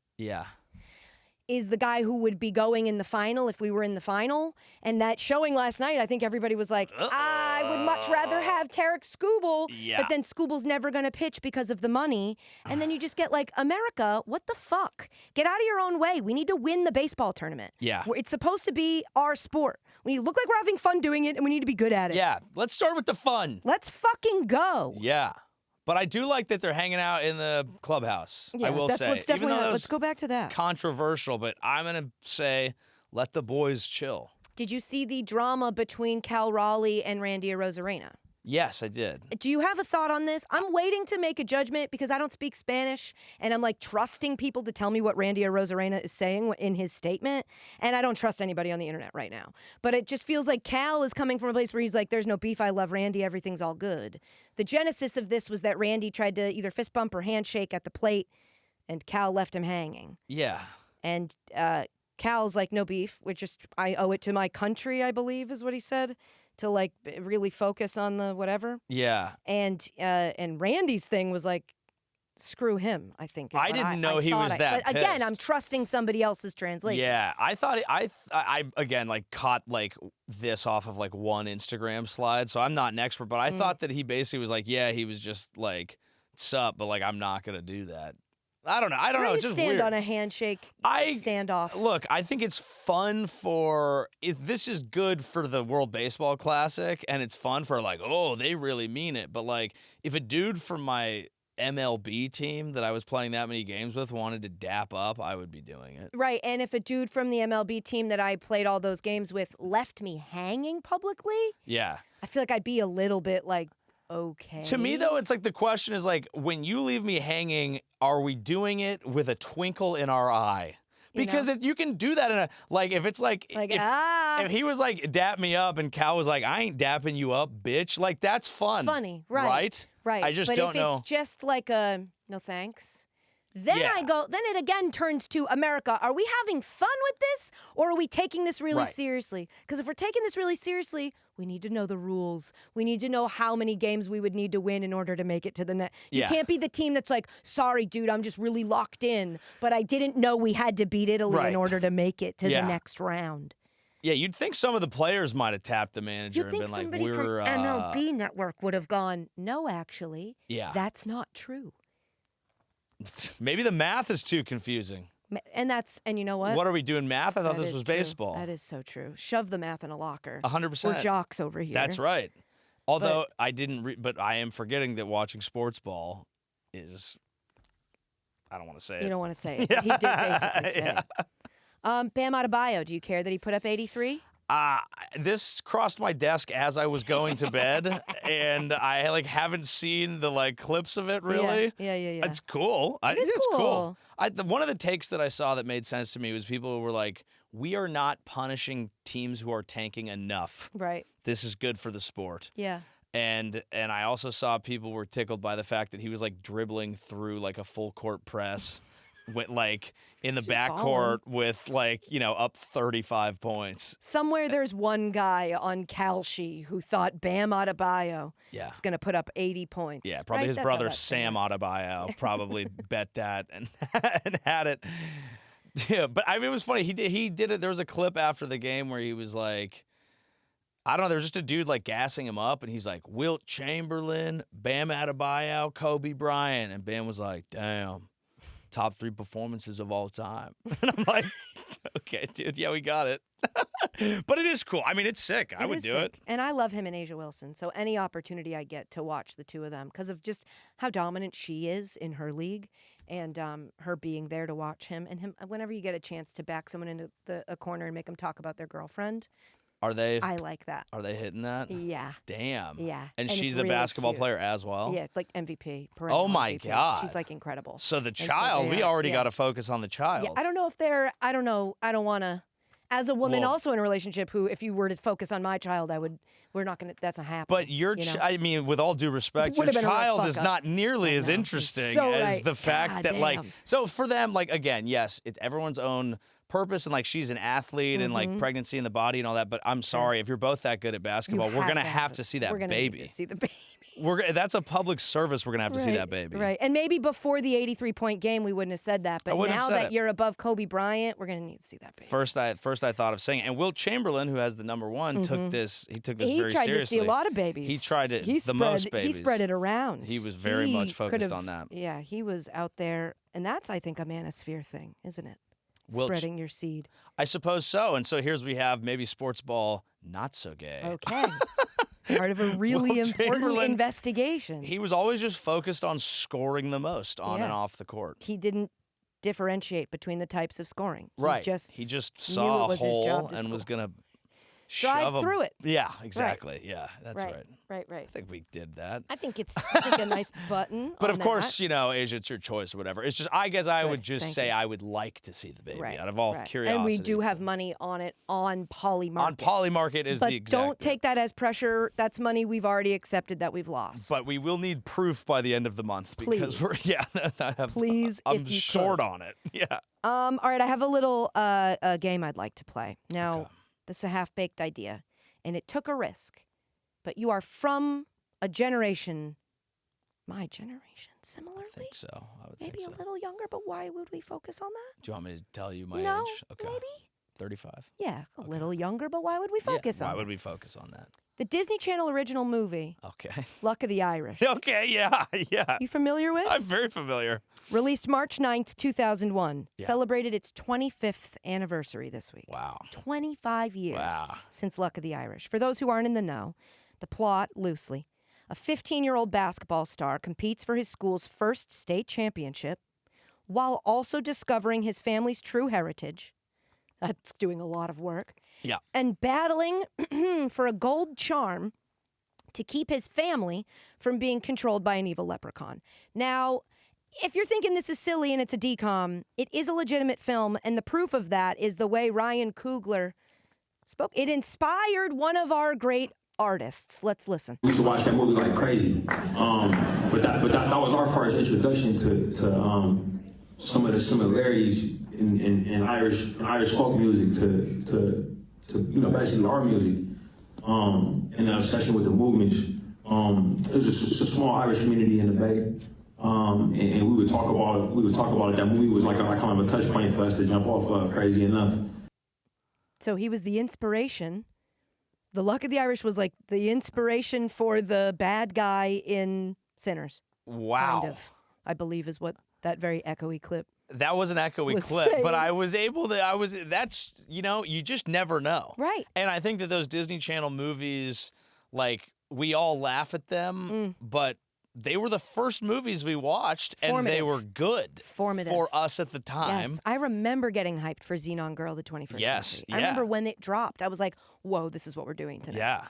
is the guy who would be going in the final if we were in the final. And that showing last night, I think everybody was like, I would much rather have Tarek Skubal. Yeah. But then Skubal's never going to pitch because of the money. And then you just get like, America, what the fuck? Get out of your own way. We need to win the baseball tournament. Yeah. It's supposed to be our sport. We need to look like we're having fun doing it, and we need to be good at it. Yeah. Let's start with the fun. Let's fucking go. Yeah. But I do like that they're hanging out in the clubhouse. Yeah, I will say. Let's definitely let's go back to that. Controversial, but I'm going to say let the boys chill. Did you see the drama between Cal Raleigh and Randy Arozarena? Yes, I did. Do you have a thought on this? I'm waiting to make a judgment because I don't speak Spanish, and I'm like trusting people to tell me what Randy Arozarena is saying in his statement, and I don't trust anybody on the internet right now. But it just feels like Cal is coming from a place where he's like, there's no beef, I love Randy, everything's all good. The genesis of this was that Randy tried to either fist bump or handshake at the plate, and Cal left him hanging. Yeah. And Cal's like, no beef, I owe it to my country, I believe is what he said. To like really focus on the whatever. Yeah. And Randy's thing was like, screw him, I think. I didn't know he was that But again, pissed. I'm trusting somebody else's translation. Yeah, I thought I again caught this off of one Instagram slide, so I'm not an expert, but I thought that he basically was like, yeah, he was just like, sup, but I'm not gonna do that. I don't know. It's just stand weird. on a handshake standoff. Look, I think it's fun this is good for the World Baseball Classic, and it's fun for they really mean it. But if a dude from my MLB team that I was playing that many games with wanted to dap up, I would be doing it. Right, and if a dude from the MLB team that I played all those games with left me hanging publicly, yeah, I feel like I'd be a little bit okay. To me, though, it's the question is when you leave me hanging, are we doing it with a twinkle in our eye? Because you can do that in a if it's if he was dap me up and Cal was I ain't dapping you up, bitch. That's fun. Funny, right? Right. I just but don't know. But if it's just a no thanks. Then then it again turns to America. Are we having fun with this or are we taking this really seriously? Because if we're taking this really seriously, we need to know the rules. We need to know how many games we would need to win in order to make it to the net. You can't be the team that's sorry, dude, I'm just really locked in, but I didn't know we had to beat Italy in order to make it to the next round. Yeah, you'd think some of the players might have tapped the manager and been like, somebody from MLB Network would have gone, no, actually, that's not true. Maybe the math is too confusing. And you know what? What are we doing math? I thought this was true. baseball. That is so true. Shove the math in a locker. 100%. We're jocks over here. That's right. Although I didn't, but I am forgetting that watching sports ball is, I don't want to say it. You don't want to say it. He did basically say it. Bam Adebayo, do you care that he put up 83? This crossed my desk as I was going to bed, and I haven't seen the clips of it really. Yeah. It's cool. It's cool. One of the takes that I saw that made sense to me was people were like, "We are not punishing teams who are tanking enough. Right. This is good for the sport." Yeah. And I also saw people were tickled by the fact that he was dribbling through a full court press. went like in the Just backcourt with up 35 points. Somewhere there's one guy on Calshi who thought Bam Adebayo was going to put up 80 points. Yeah, probably his brother Sam Adebayo probably bet that and had it. Yeah, but I mean, it was funny. He did it. There was a clip after the game where he was like, I don't know, there was just a dude like gassing him up, and he's like, Wilt Chamberlain, Bam Adebayo, Kobe Bryant. And Bam was like, damn, top 3 performances of all time. And I'm like, okay, dude, yeah, we got it. But it is cool. I mean, it's sick. I would do it. And I love him and Asia Wilson. So any opportunity I get to watch the two of them, because of just how dominant she is in her league, and her being there to watch him, and him, whenever you get a chance to back someone into a corner and make them talk about their girlfriend. I like that. Are they hitting that? Yeah. Damn. Yeah. And she's a basketball player as well? Yeah, like MVP. Oh my MVP. God. She's like incredible. So the child, we already got to focus on the child. Yeah, I don't know if they're, I don't want to, as a woman also in a relationship who, if you were to focus on my child, we're not going to, that's not happening. But I mean, with all due respect, your child is not nearly as interesting as the fact that so for them, again, yes, it's everyone's own purpose, and she's an athlete and pregnancy in the body and all that, but I'm sorry, if you're both that good at basketball, we're going to have to see that baby. We're going to see the baby. That's a public service. We're going to have to see that baby. Right. And maybe before the 83-point game, we wouldn't have said that. But now that you're above Kobe Bryant, we're going to need to see that baby. First I thought of saying it. And Wilt Chamberlain, who has the #1, took this very seriously. He tried to see a lot of babies. He tried it most babies. He spread it around. He was very much focused on that. Yeah, he was out there. And that's, I think, a manosphere thing, isn't it? Spreading your seed. I suppose so. And so we have maybe sports ball not so gay. Okay. Part of a really important investigation. He was always just focused on scoring the most on and off the court. He didn't differentiate between the types of scoring. Right. He just saw a hole and was going to drive through it. Yeah, exactly. Right. Yeah, that's right. Right. I think we did that. I think it's a nice button. But of course, Asia, it's your choice or whatever. It's just, I guess I would just say I would like to see the baby out of all curiosity. And we do have money on it on Polymarket. On Polymarket is the exact. But don't take that as pressure. That's money we've already accepted that we've lost. But we will need proof by the end of the month because Please, I'm short on it. Yeah. All right, I have a little game I'd like to play. Now, this is a half-baked idea, and it took a risk. But you are from a generation, my generation, similarly? I think so. I would maybe think so. A little younger, but why would we focus on that? Do you want me to tell you my age? Okay. Maybe? 35. Yeah, a little younger, but why would we focus on that? Why would we focus on that? The Disney Channel original movie, Luck of the Irish. Okay, yeah. You familiar with? I'm very familiar. Released March 9th, 2001. Celebrated its 25th anniversary this week. Wow. 25 years since Luck of the Irish. For those who aren't in the know, the plot, loosely, a 15-year-old basketball star competes for his school's first state championship while also discovering his family's true heritage. That's doing a lot of work. Yeah. And battling for a gold charm to keep his family from being controlled by an evil leprechaun. Now, if you're thinking this is silly and it's a decom, it is a legitimate film, and the proof of that is the way Ryan Coogler spoke. It inspired one of our great artists. Let's listen. We used to watch that movie like crazy. But that was our first introduction to some of the similarities in Irish folk music to basically our music, and the obsession with the movements. It's a small Irish community in the Bay, and we would talk about it. That movie was like kind of a touch point for us to jump off of, crazy enough. So he was the inspiration. The Luck of the Irish was like the inspiration for the bad guy in Sinners. Wow. Kind of, I believe is what that very echoey clip. That was an echoey clip, saying. but that's, you just never know. Right. And I think that those Disney Channel movies, we all laugh at them, but they were the first movies we watched, and they were good for us at the time. Yes, I remember getting hyped for Xenon Girl, the 21st Century. I remember when it dropped, I was like, whoa, this is what we're doing tonight. Yeah.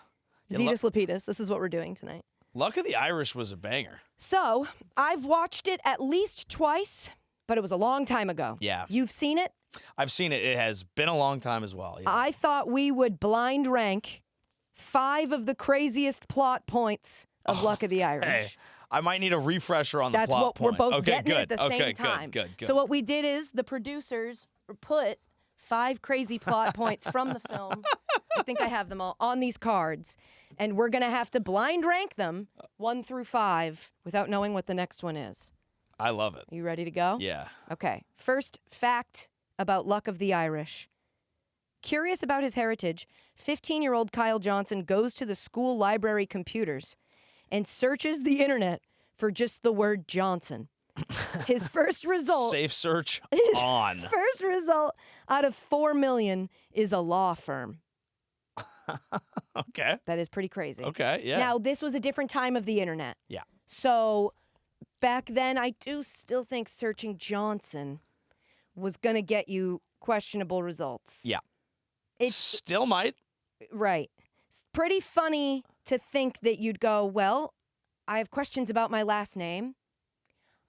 Zetus Lapidus, this is what we're doing tonight. Luck of the Irish was a banger. So, I've watched it at least twice, but it was a long time ago. Yeah. You've seen it? I've seen it. It has been a long time as well. Yeah. I thought we would blind rank 5 of the craziest plot points of Luck of the Irish. Hey, I might need a refresher on the That's plot what point. we're both Okay, getting good. at the same time. Good. So what we did is the producers put 5 crazy plot points from the film. I think I have them all on these cards. And we're going to have to blind rank them 1 through 5 without knowing what the next one is. I love it. You ready to go? Yeah. Okay. First fact about Luck of the Irish. Curious about his heritage, 15-year-old Kyle Johnson goes to the school library computers and searches the internet for just the word Johnson. His first result... Safe search on. First result out of 4 million is a law firm. Okay. That is pretty crazy. Okay, yeah. Now, this was a different time of the internet. Yeah. So back then, I do still think searching Johnson was going to get you questionable results. Yeah. It still might. Right. It's pretty funny to think that you'd go, well, I have questions about my last name.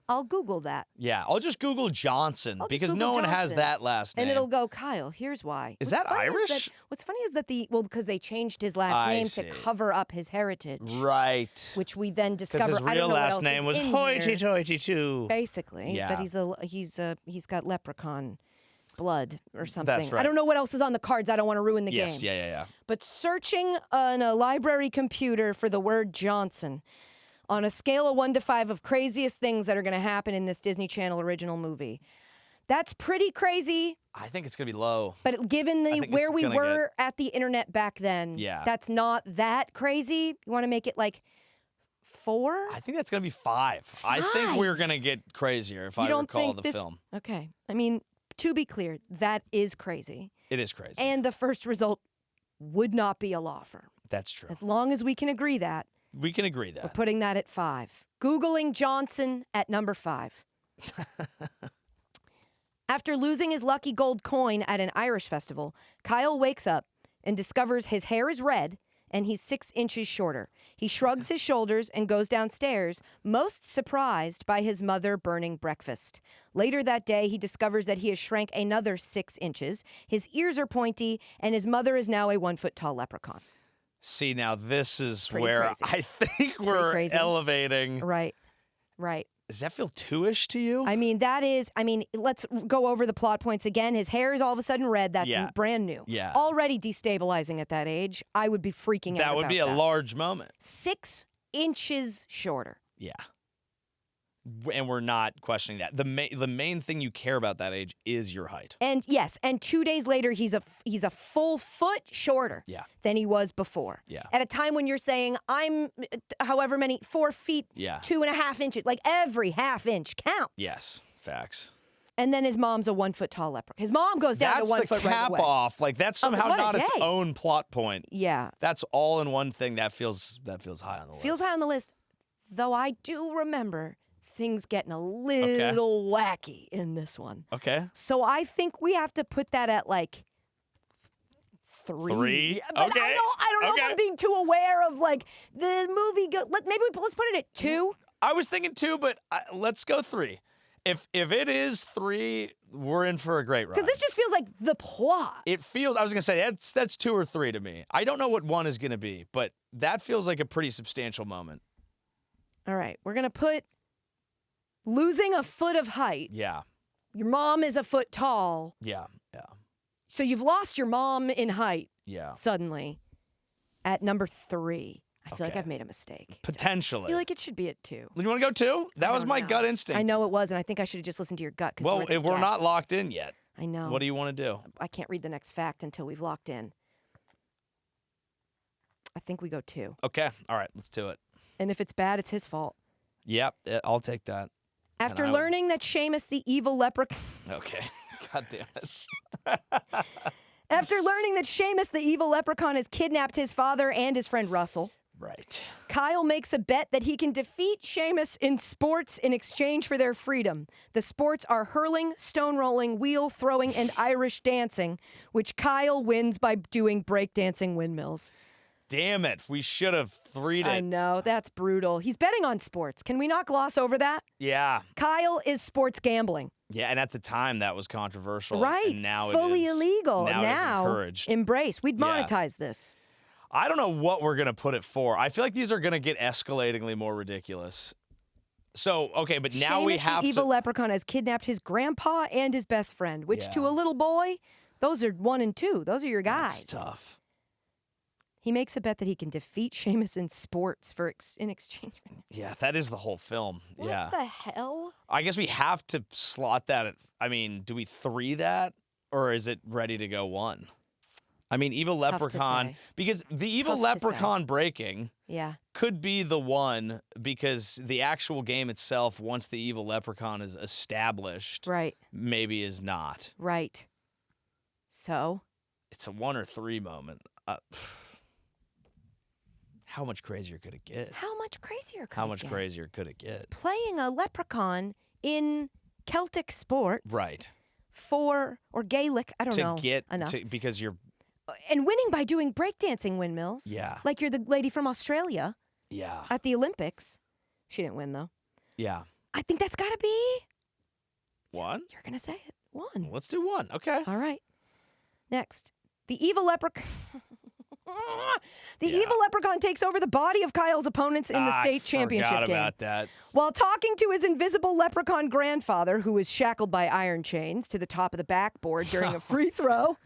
I'll Google that. Yeah, I'll just Google Johnson because Google no one has Johnson. that last name. And it'll go, Kyle, here's why. Is that Irish? What's funny is that because they changed his last name to cover up his heritage. Right. Which we then discover. Because his real last name was Hoity-toity too. Basically. Yeah. He said he's got leprechaun blood or something. That's right. I don't know what else is on the cards. I don't want to ruin the game. Yes, yeah. But searching on a library computer for the word Johnson on a scale of 1 to 5 of craziest things that are going to happen in this Disney Channel original movie. That's pretty crazy. I think it's going to be low. But given where we were at the internet back then, that's not that crazy. You want to make it like 4? I think that's going to be 5. I think we're going to get crazier if I recall the film. Okay. I mean, to be clear, that is crazy. It is crazy. And the first result would not be a law firm. That's true. As long as we can agree that. We can agree that. We're putting that at 5. Googling Johnson at number 5. After losing his lucky gold coin at an Irish festival, Kyle wakes up and discovers his hair is red and he's 6 inches shorter. He shrugs his shoulders and goes downstairs, most surprised by his mother burning breakfast. Later that day, he discovers that he has shrank another 6 inches. His ears are pointy, and his mother is now a 1-foot-tall leprechaun. See, now this is Pretty where crazy. I think we're elevating. Right. Does that feel too-ish to you? Let's go over the plot points again. His hair is all of a sudden red. That's brand new. Yeah. Already destabilizing at that age. I would be freaking out. That would be a large moment. 6 inches shorter. Yeah. And we're not questioning that. The main thing you care about that age is your height. And yes, and 2 days later, he's a full foot shorter than he was before. Yeah. At a time when you're saying, I'm however many, 4 feet, 2.5 inches, like every half inch counts. Yes, facts. And then his mom's a 1-foot tall leprechaun. His mom goes down to 1 foot right away. That's the cap off. Like that's somehow not its own plot point. Yeah. That's all in one thing. That feels high on the list. Feels high on the list. Though I do remember things getting a little wacky in this one. Okay. So I think we have to put that at like 3. 3? But okay. I don't know if I'm being too aware of like the movie. Let's put it at 2. I was thinking 2, but let's go 3. If it is 3, we're in for a great ride. Because this just feels like the plot. It feels. I was gonna say that's 2 or 3 to me. I don't know what 1 is gonna be, but that feels like a pretty substantial moment. All right, we're gonna put losing a foot of height. Yeah. Your mom is a foot tall. Yeah. So you've lost your mom in height. Yeah. Suddenly, at number 3. I feel like I've made a mistake. Potentially. I feel like it should be at 2. You want to go 2? That was my gut instinct. I know it was, and I think I should have just listened to your gut. Well, we're not locked in yet. I know. What do you want to do? I can't read the next fact until we've locked in. I think we go 2. Okay. All right. Let's do it. And if it's bad, it's his fault. Yep. I'll take that. After learning that Seamus the evil leprechaun... Okay. God damn it. After learning that Seamus the evil leprechaun has kidnapped his father and his friend Russell... Right. Kyle makes a bet that he can defeat Seamus in sports in exchange for their freedom. The sports are hurling, stone rolling, wheel throwing, and Irish dancing, which Kyle wins by doing breakdancing windmills. Damn it. We should have 3'd it. I know. That's brutal. He's betting on sports. Can we not gloss over that? Yeah. Kyle is sports gambling. Yeah, and at the time that was controversial. Right. And now fully it is illegal. Now it is encouraged. Embraced. We'd monetize this. I don't know what we're going to put it for. I feel like these are going to get escalatingly more ridiculous. So, okay, but now we Seamus have the evil to... leprechaun has kidnapped his grandpa and his best friend, which to a little boy, those are 1 and 2. Those are your guys. That's tough. He makes a bet that he can defeat Seamus in sports in exchange. Yeah, that is the whole film. What the hell? I guess we have to slot that do we 3 that, or is it ready to go 1? I mean, evil Tough to leprechaun, say. because the evil Tough to say. leprechaun breaking could be the one, because the actual game itself, once the evil leprechaun is established, maybe is not. Right. So? It's a 1 or 3 moment. How much crazier could it get? How much crazier could How it much get? crazier could it get? Playing a leprechaun in Celtic sports. Right. Or Gaelic, I don't know. Enough. Because you're... And winning by doing breakdancing windmills. Yeah. Like you're the lady from Australia. Yeah. At the Olympics. She didn't win, though. Yeah. I think that's got to be... 1? You're going to say it. 1. Let's do 1. Okay. All right. Next. The evil leprechaun... evil leprechaun takes over the body of Kyle's opponents in the state championship game. I forgot about that. While talking to his invisible leprechaun grandfather, who is shackled by iron chains to the top of the backboard during a free throw,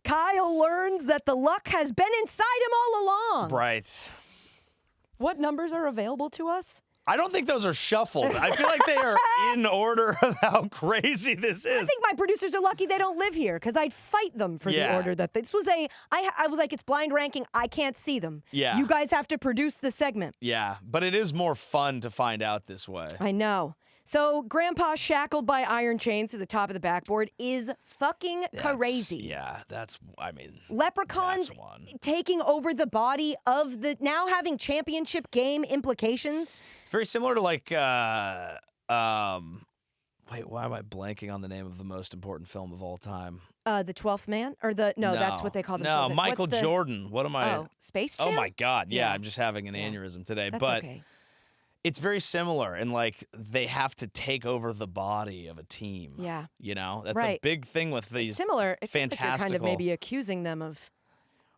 Kyle learns that the luck has been inside him all along. Right. What numbers are available to us? I don't think those are shuffled. I feel like they are in order of how crazy this is. I think my producers are lucky they don't live here, because I'd fight them for the order that this was I was like, it's blind ranking. I can't see them. Yeah. You guys have to produce the segment. Yeah, but it is more fun to find out this way. I know. So Grandpa shackled by iron chains to the top of the backboard is fucking crazy. Yeah, Leprechauns taking over the body of the now having championship game implications. It's very similar to wait, why am I blanking on the name of the most important film of all time? The 12th Man? Or that's what they call themselves. No, Michael Jordan. What am I? Oh, Space Jam? Oh my God. Yeah, I'm just having an aneurysm today. That's but okay. It's very similar, and they have to take over the body of a team. Yeah. That's a big thing with these. It's similar. It feels like fantastical. you're kind of maybe accusing them of.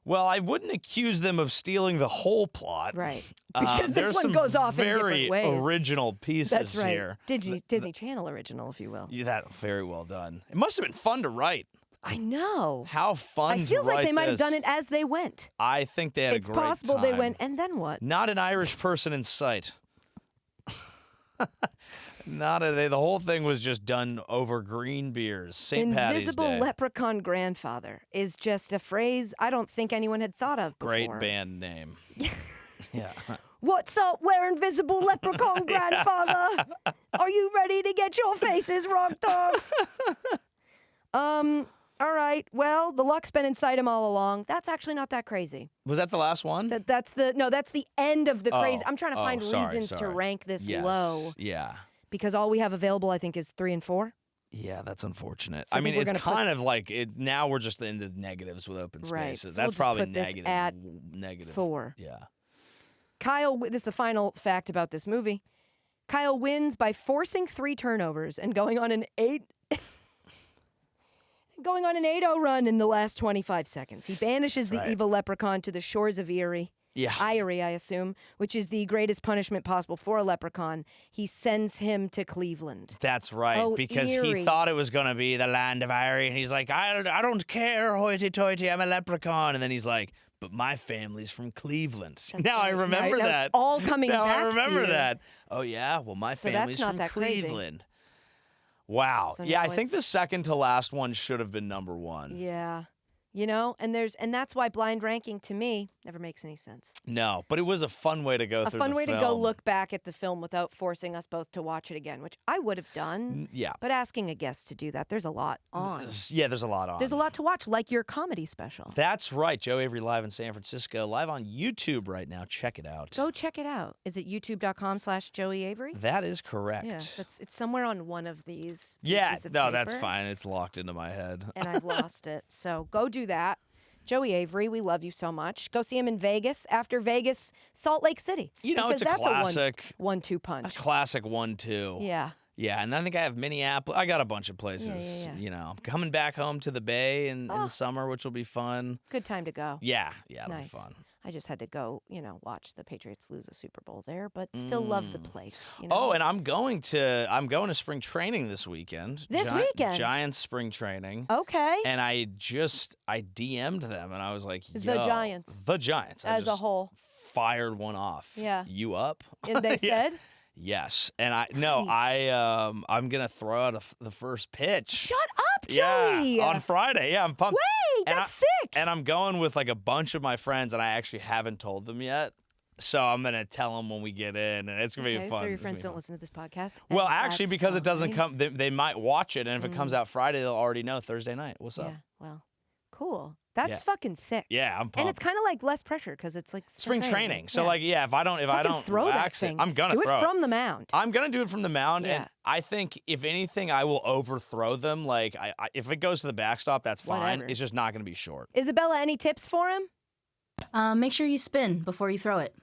Well, I wouldn't accuse them of stealing the whole plot. Right. Because this one goes off in different ways. Very original pieces That's right. here. Disney Channel original, if you will. Yeah, that very well done. It must have been fun to write. I know. How fun. It feels like they might have done it as they went. I think they had a great time. It's possible they went, and then what? Not an Irish person in sight. The whole thing was just done over green beers. St. Patty's Day. Invisible leprechaun grandfather is just a phrase I don't think anyone had thought of before. Great band name. Yeah. What's up, we're invisible leprechaun grandfather? Are you ready to get your faces rocked off? All right. Well, the luck's been inside him all along. That's actually not that crazy. Was that the last one? That's the end of the crazy. I'm trying to find reasons to rank this low. Yeah. Because all we have available, I think, is 3 and 4. Yeah, that's unfortunate. So I mean, it's kind of like now we're just into negatives with open spaces. Right. So That's we'll probably put this negative. 4. Yeah. Kyle, this is the final fact about this movie. Kyle wins by forcing 3 turnovers and going on an 8-0 run in the last 25 seconds. He banishes the evil leprechaun to the shores of Erie. Yeah. Erie, I assume, which is the greatest punishment possible for a leprechaun. He sends him to Cleveland. That's right, because Erie. he thought it was going to be the land of Erie, and he's like, I don't care, hoity-toity, I'm a leprechaun. And then he's like, but my family's from Cleveland. Now I remember that. It's all coming back to you. Now I remember that. Oh, yeah? Well, my family's from Cleveland. Crazy. Wow. So yeah, I think the second to last one should have been number 1. Yeah. And that's why blind ranking to me never makes any sense. No, but it was a fun way to go through the film. A fun way to go look back at the film without forcing us both to watch it again, which I would have done. Yeah. But asking a guest to do that, there's a lot on. Yeah, there's a lot on. There's a lot to watch, like your comedy special. That's right. Joey Avery live in San Francisco, live on YouTube right now. Check it out. Go check it out. Is it youtube.com/Joey Avery? That is correct. Yeah, it's somewhere on one of these. Yeah, pieces of no, paper, that's fine. It's locked into my head. And I've lost it. So go do that. Joey Avery, we love you so much. Go see him in Vegas. After Vegas, Salt Lake City. It's a classic. A 1-2 punch. A classic 1-2. Yeah. Yeah, and I think I have Minneapolis. I got a bunch of places. Yeah. Coming back home to the Bay in the summer, which will be fun. Good time to go. Yeah, it'll be fun. I just had to go, watch the Patriots lose a Super Bowl there, but still love the place. Oh, and I'm going to spring training this weekend. This weekend? Giants spring training. Okay. And I DM'd them, and I was like, The Giants. The Giants. As a whole. Fired one off. Yeah. You up? And they said? Yes. And I'm going to throw out the first pitch. Shut up, Joey! Yeah, on Friday. Yeah, I'm pumped. Wait, that's sick! And I'm going with like a bunch of my friends, and I actually haven't told them yet. So I'm going to tell them when we get in, and it's going to be fun. So your friends don't listen to this podcast? Well, actually, because it doesn't come, they might watch it, and if it comes out Friday, they'll already know Thursday night. What's up? Yeah, well, cool. That's fucking sick. Yeah, I'm pumped. And it's kind of like less pressure because it's like spring training. So if I don't throw wax that it, thing. I'm gonna do throw it from the mound. I'm gonna do it from the mound, Yeah. and I think if anything, I will overthrow them. Like if it goes to the backstop, that's fine. Whatever. It's just not gonna be short. Isabella, any tips for him? Make sure you spin before you throw it.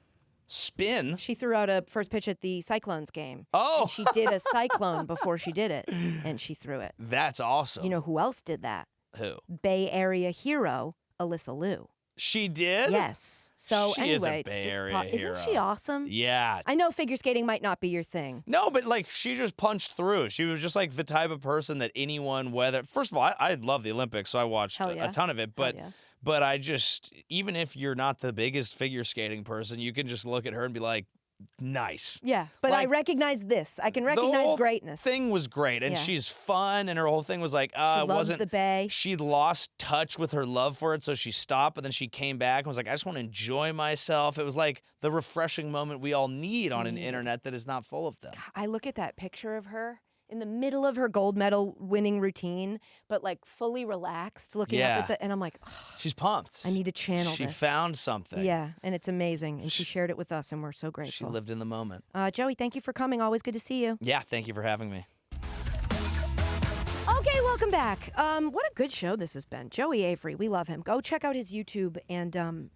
Spin? She threw out a first pitch at the Cyclones game. Oh. And she did a cyclone before she did it, and she threw it. That's awesome. You know who else did that? Who? Bay Area hero Alyssa Liu. She did? Yes. So she anyway, is a Bay Area hero. Isn't she awesome? Yeah. I know figure skating might not be your thing. No, but like she just punched through. She was just like the type of person that anyone, first of all, I love the Olympics, so I watched a ton of it. But I just, even if you're not the biggest figure skating person, you can just look at her and be like, nice. Yeah, but I recognize this. I can recognize greatness. The thing was great, and she's fun, and her whole thing was like, she loves the Bay. She lost touch with her love for it, so she stopped, but then she came back and was like, I just want to enjoy myself. It was like the refreshing moment we all need on an internet that is not full of them. I look at that picture of her in the middle of her gold medal winning routine, but like fully relaxed, looking up at and I'm like, she's pumped. I need to channel this. She found something. Yeah, and it's amazing, and she shared it with us, and we're so grateful. She lived in the moment. Joey, thank you for coming. Always good to see you. Yeah, thank you for having me. Okay, welcome back. What a good show this has been. Joey Avery, we love him. Go check out his YouTube and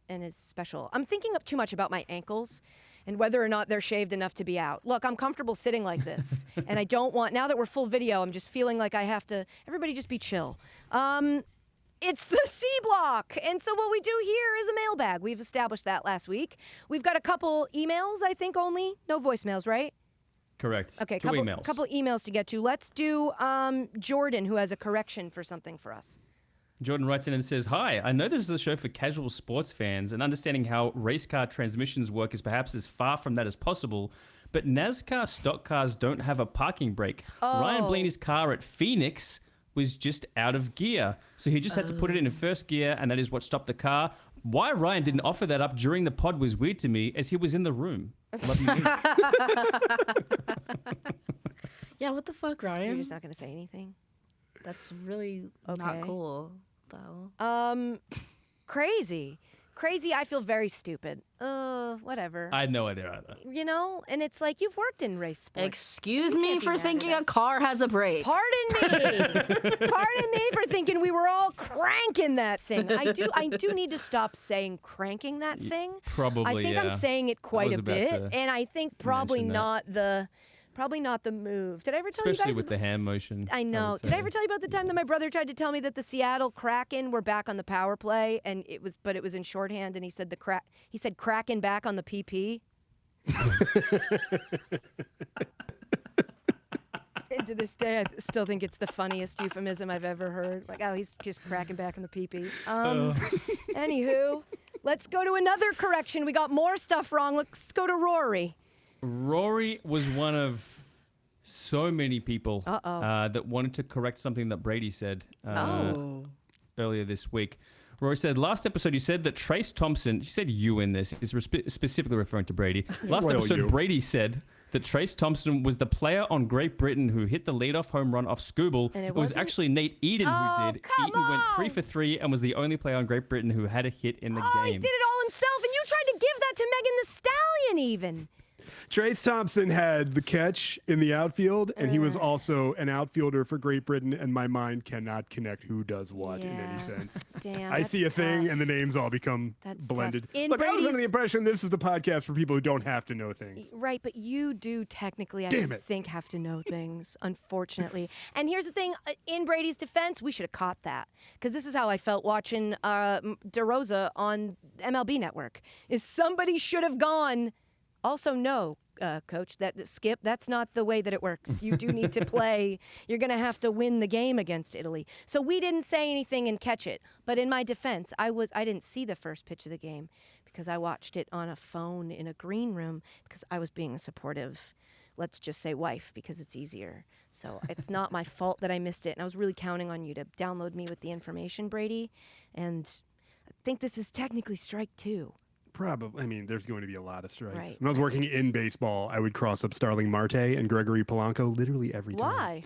his special. I'm thinking up too much about my ankles and whether or not they're shaved enough to be out. Look, I'm comfortable sitting like this, and I don't want, now that we're full video, I'm just feeling like I have to, everybody just be chill. It's the C block, and so what we do here is a mailbag. We've established that last week. We've got a couple emails, I think only, no voicemails, right? Correct. Okay, Two emails. Couple emails to get to. Let's do Jordan, who has a correction for something for us. Jordan writes in and says, hi, I know this is a show for casual sports fans, and understanding how race car transmissions work is perhaps as far from that as possible, but NASCAR stock cars don't have a parking brake. Ryan Blaney's car at Phoenix was just out of gear, so he just had to put it in first gear, and that is what stopped the car. Why Ryan didn't offer that up during the pod was weird to me, as he was in the room. Love you. Yeah, what the fuck, Ryan? You're just not going to say anything? That's really not cool, though. Crazy. I feel very stupid. Whatever. I had no idea either. You know, and it's like, you've worked in race sports. Excuse me for thinking a car has a brake. Pardon me for thinking we were all cranking that thing. I do need to stop saying cranking that thing. Probably, I think I'm saying it quite a bit, and I think probably not the move. Did I ever tell you guys? Especially with the hand motion. I know. Did I ever tell you about the time that my brother tried to tell me that the Seattle Kraken were back on the power play, and it was in shorthand, and he said Kraken back on the PP. And to this day, I still think it's the funniest euphemism I've ever heard. Like, oh, he's just cracking back in the PP. Anywho, let's go to another correction. We got more stuff wrong. Let's go to Rory. Rory was one of so many people that wanted to correct something that Brady said earlier this week. Rory said, last episode you said that Trace Thompson, she said you in this, is specifically referring to Brady. Last episode Brady said that Trace Thompson was the player on Great Britain who hit the leadoff home run off Scooble. And it was actually Nate Eden who did. Eden went 3 for 3 and was the only player on Great Britain who had a hit in the game. He did it all himself, and you tried to give that to Megan Thee Stallion even. Trace Thompson had the catch in the outfield, and he was also an outfielder for Great Britain, and my mind cannot connect who does what in any sense. Damn, I see a thing, and the names all become blended. Look, I was under the impression this is the podcast for people who don't have to know things. Right, but you do technically, I think, have to know things, unfortunately. And here's the thing, in Brady's defense, we should have caught that, because this is how I felt watching DeRosa on MLB Network, is somebody should have gone... Also, no, Coach, Skip, that's not the way that it works. You do need to play. You're going to have to win the game against Italy. So we didn't say anything and catch it. But in my defense, I didn't see the first pitch of the game because I watched it on a phone in a green room because I was being a supportive, let's just say wife, because it's easier. So it's not my fault that I missed it. And I was really counting on you to download me with the information, Brady. And I think this is technically strike 2. Probably. I mean, there's going to be a lot of strikes. Right. When I was working in baseball, I would cross up Starling Marte and Gregory Polanco literally every time. Why?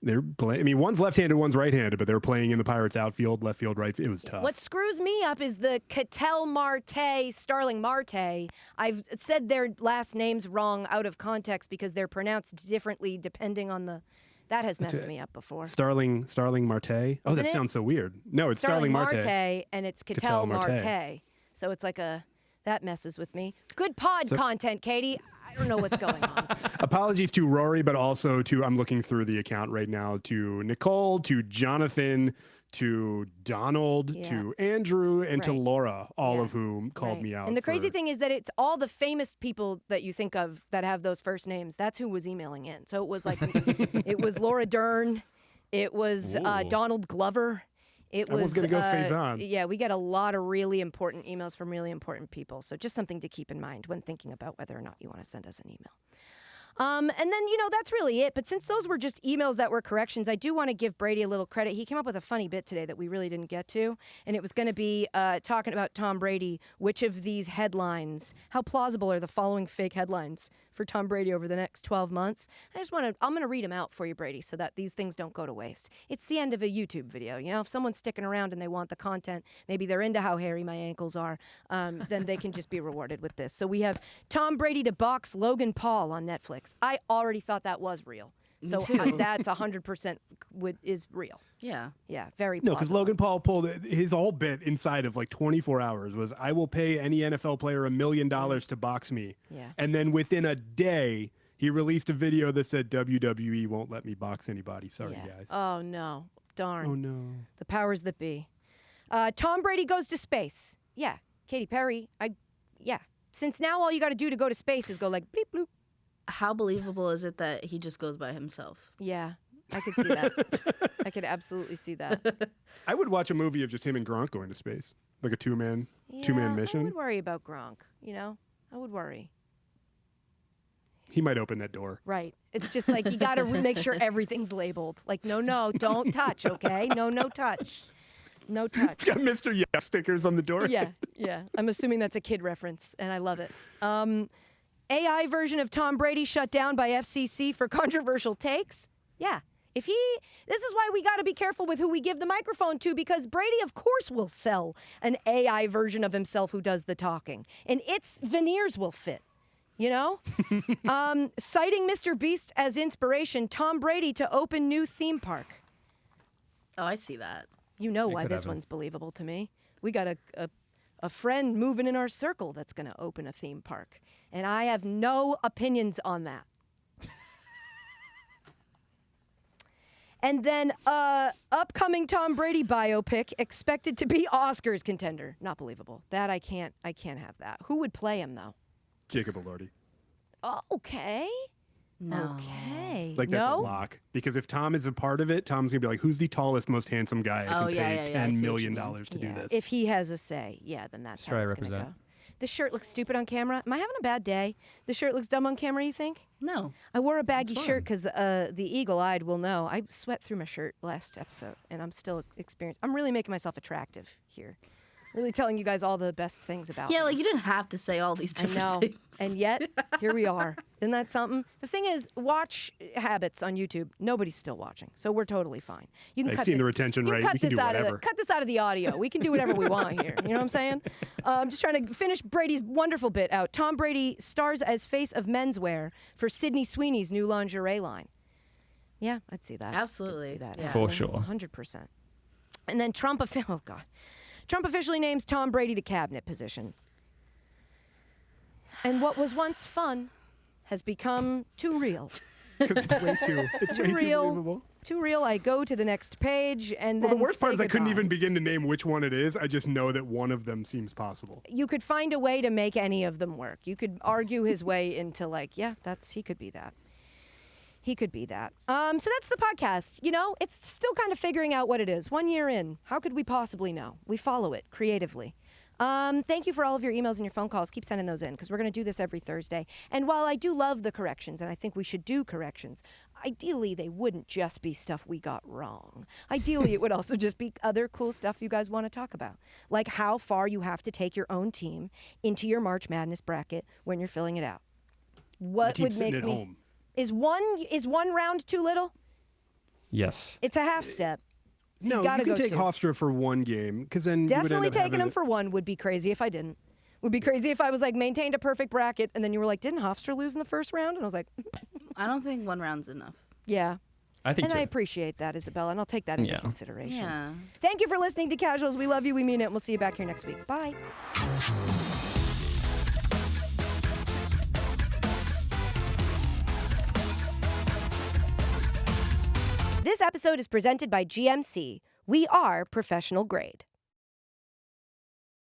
They're playing. I mean, one's left-handed, one's right-handed, but they're playing in the Pirates outfield, left field, right. It was tough. What screws me up is the Ketel Marte, Starling Marte. I've said their last names wrong out of context because they're pronounced differently depending on the. That has messed me up before. Starling Marte. Oh, that sounds so weird. No, it's Starling Marte. And it's Ketel Marte. So it's like a. That messes with me. Good pod content, Katie. I don't know what's going on. Apologies to Rory, but also to, I'm looking through the account right now, to Nicole, to Jonathan, to Donald, to Andrew, and to Laura, all of whom called me out. And the crazy thing is that it's all the famous people that you think of that have those first names. That's who was emailing in. So it was like, it was Laura Dern. It was Donald Glover. I was going to go Faison. Yeah, we get a lot of really important emails from really important people. So just something to keep in mind when thinking about whether or not you want to send us an email. And then, that's really it. But since those were just emails that were corrections, I do want to give Brady a little credit. He came up with a funny bit today that we really didn't get to. And it was going to be talking about Tom Brady. Which of these headlines, how plausible are the following fake headlines for Tom Brady over the next 12 months? I'm going to read them out for you, Brady, so that these things don't go to waste. It's the end of a YouTube video. If someone's sticking around and they want the content, maybe they're into how hairy my ankles are, then they can just be rewarded with this. So we have Tom Brady to box Logan Paul on Netflix. I already thought that was real. So that's 100% is real. Yeah. Yeah, very No, plausible. because Logan Paul pulled his whole bit inside of like 24 hours was, I will pay any NFL player $1 million to box me. Yeah. And then within a day, he released a video that said WWE won't let me box anybody. Sorry, guys. Oh, no. Darn. Oh, no. The powers that be. Tom Brady goes to space. Yeah. Katy Perry. Since now all you got to do to go to space is go like bleep bloop. How believable is it that he just goes by himself? Yeah, I could see that. I could absolutely see that. I would watch a movie of just him and Gronk going to space, like a two-man mission. I would worry about Gronk, I would worry. He might open that door. Right. It's just like you got to make sure everything's labeled. Like, no, don't touch, okay? No touch. No touch. It's got Mr. Yes stickers on the door. Yeah. I'm assuming that's a kid reference, and I love it. AI version of Tom Brady shut down by FCC for controversial takes? Yeah. This is why we got to be careful with who we give the microphone to, because Brady, of course, will sell an AI version of himself who does the talking. And its veneers will fit, Citing Mr. Beast as inspiration, Tom Brady to open new theme park. Oh, I see that. You know why this one's believable to me. We got a friend moving in our circle that's going to open a theme park. And I have no opinions on that. And then upcoming Tom Brady biopic expected to be Oscars contender. Not believable. That I can't have that. Who would play him though? Jacob Elordi. Oh, okay. No. Okay. Like that's a lock. Because if Tom is a part of it, Tom's gonna be like, "Who's the tallest, most handsome guy? I can pay $10 million to do this." If he has a say, then that's how it's gonna go. This shirt looks stupid on camera. Am I having a bad day? This shirt looks dumb on camera, you think? No. I wore a baggy shirt because the eagle-eyed will know. I sweat through my shirt last episode, and I'm still experiencing. I'm really making myself attractive here. Really telling you guys all the best things about Yeah, me. like you didn't have to say all these different things. And yet, here we are. Isn't that something? The thing is, watch habits on YouTube. Nobody's still watching, so we're totally fine. You can I've cut seen this, the retention you can rate. cut We can this do out whatever. cut this out of the audio. We can do whatever we want here. You know what I'm saying? I'm just trying to finish Brady's wonderful bit out. Tom Brady stars as face of menswear for Sydney Sweeney's new lingerie line. Yeah, I'd see that. Absolutely. I'd see that. Yeah. For sure. 100%. And then Trump officially names Tom Brady to cabinet position. And what was once fun has become too real. It's way too believable. Too real. I go to the next page and Well, then the worst part is I couldn't goodbye. even begin to name which one it is. I just know that one of them seems possible. You could find a way to make any of them work. You could argue his way into like, yeah, he could be that. He could be that. So that's the podcast. You know, it's still kind of figuring out what it is. 1 year in, how could we possibly know? We follow it creatively. Thank you for all of your emails and your phone calls. Keep sending those in because we're going to do this every Thursday. And while I do love the corrections, and I think we should do corrections, ideally they wouldn't just be stuff we got wrong. Ideally, it would also just be other cool stuff you guys want to talk about, like how far you have to take your own team into your March Madness bracket when you're filling it out. What Keep would sitting make at me? home. Is one round too little? Yes. It's a half step. So No, you gotta you can go take two. Hofstra for one game because then Definitely you would end up taking having him for one would be crazy if I didn't. Would be crazy if I was like maintained a perfect bracket and then you were like, didn't Hofstra lose in the first round? And I was like, I don't think 1 round's enough. yeah. I think And so. I appreciate that, Isabella, and I'll take that into Yeah. consideration. Yeah. Thank you for listening to Casuals. We love you. We mean it. And we'll see you back here next week. Bye. This episode is presented by GMC. We are professional grade.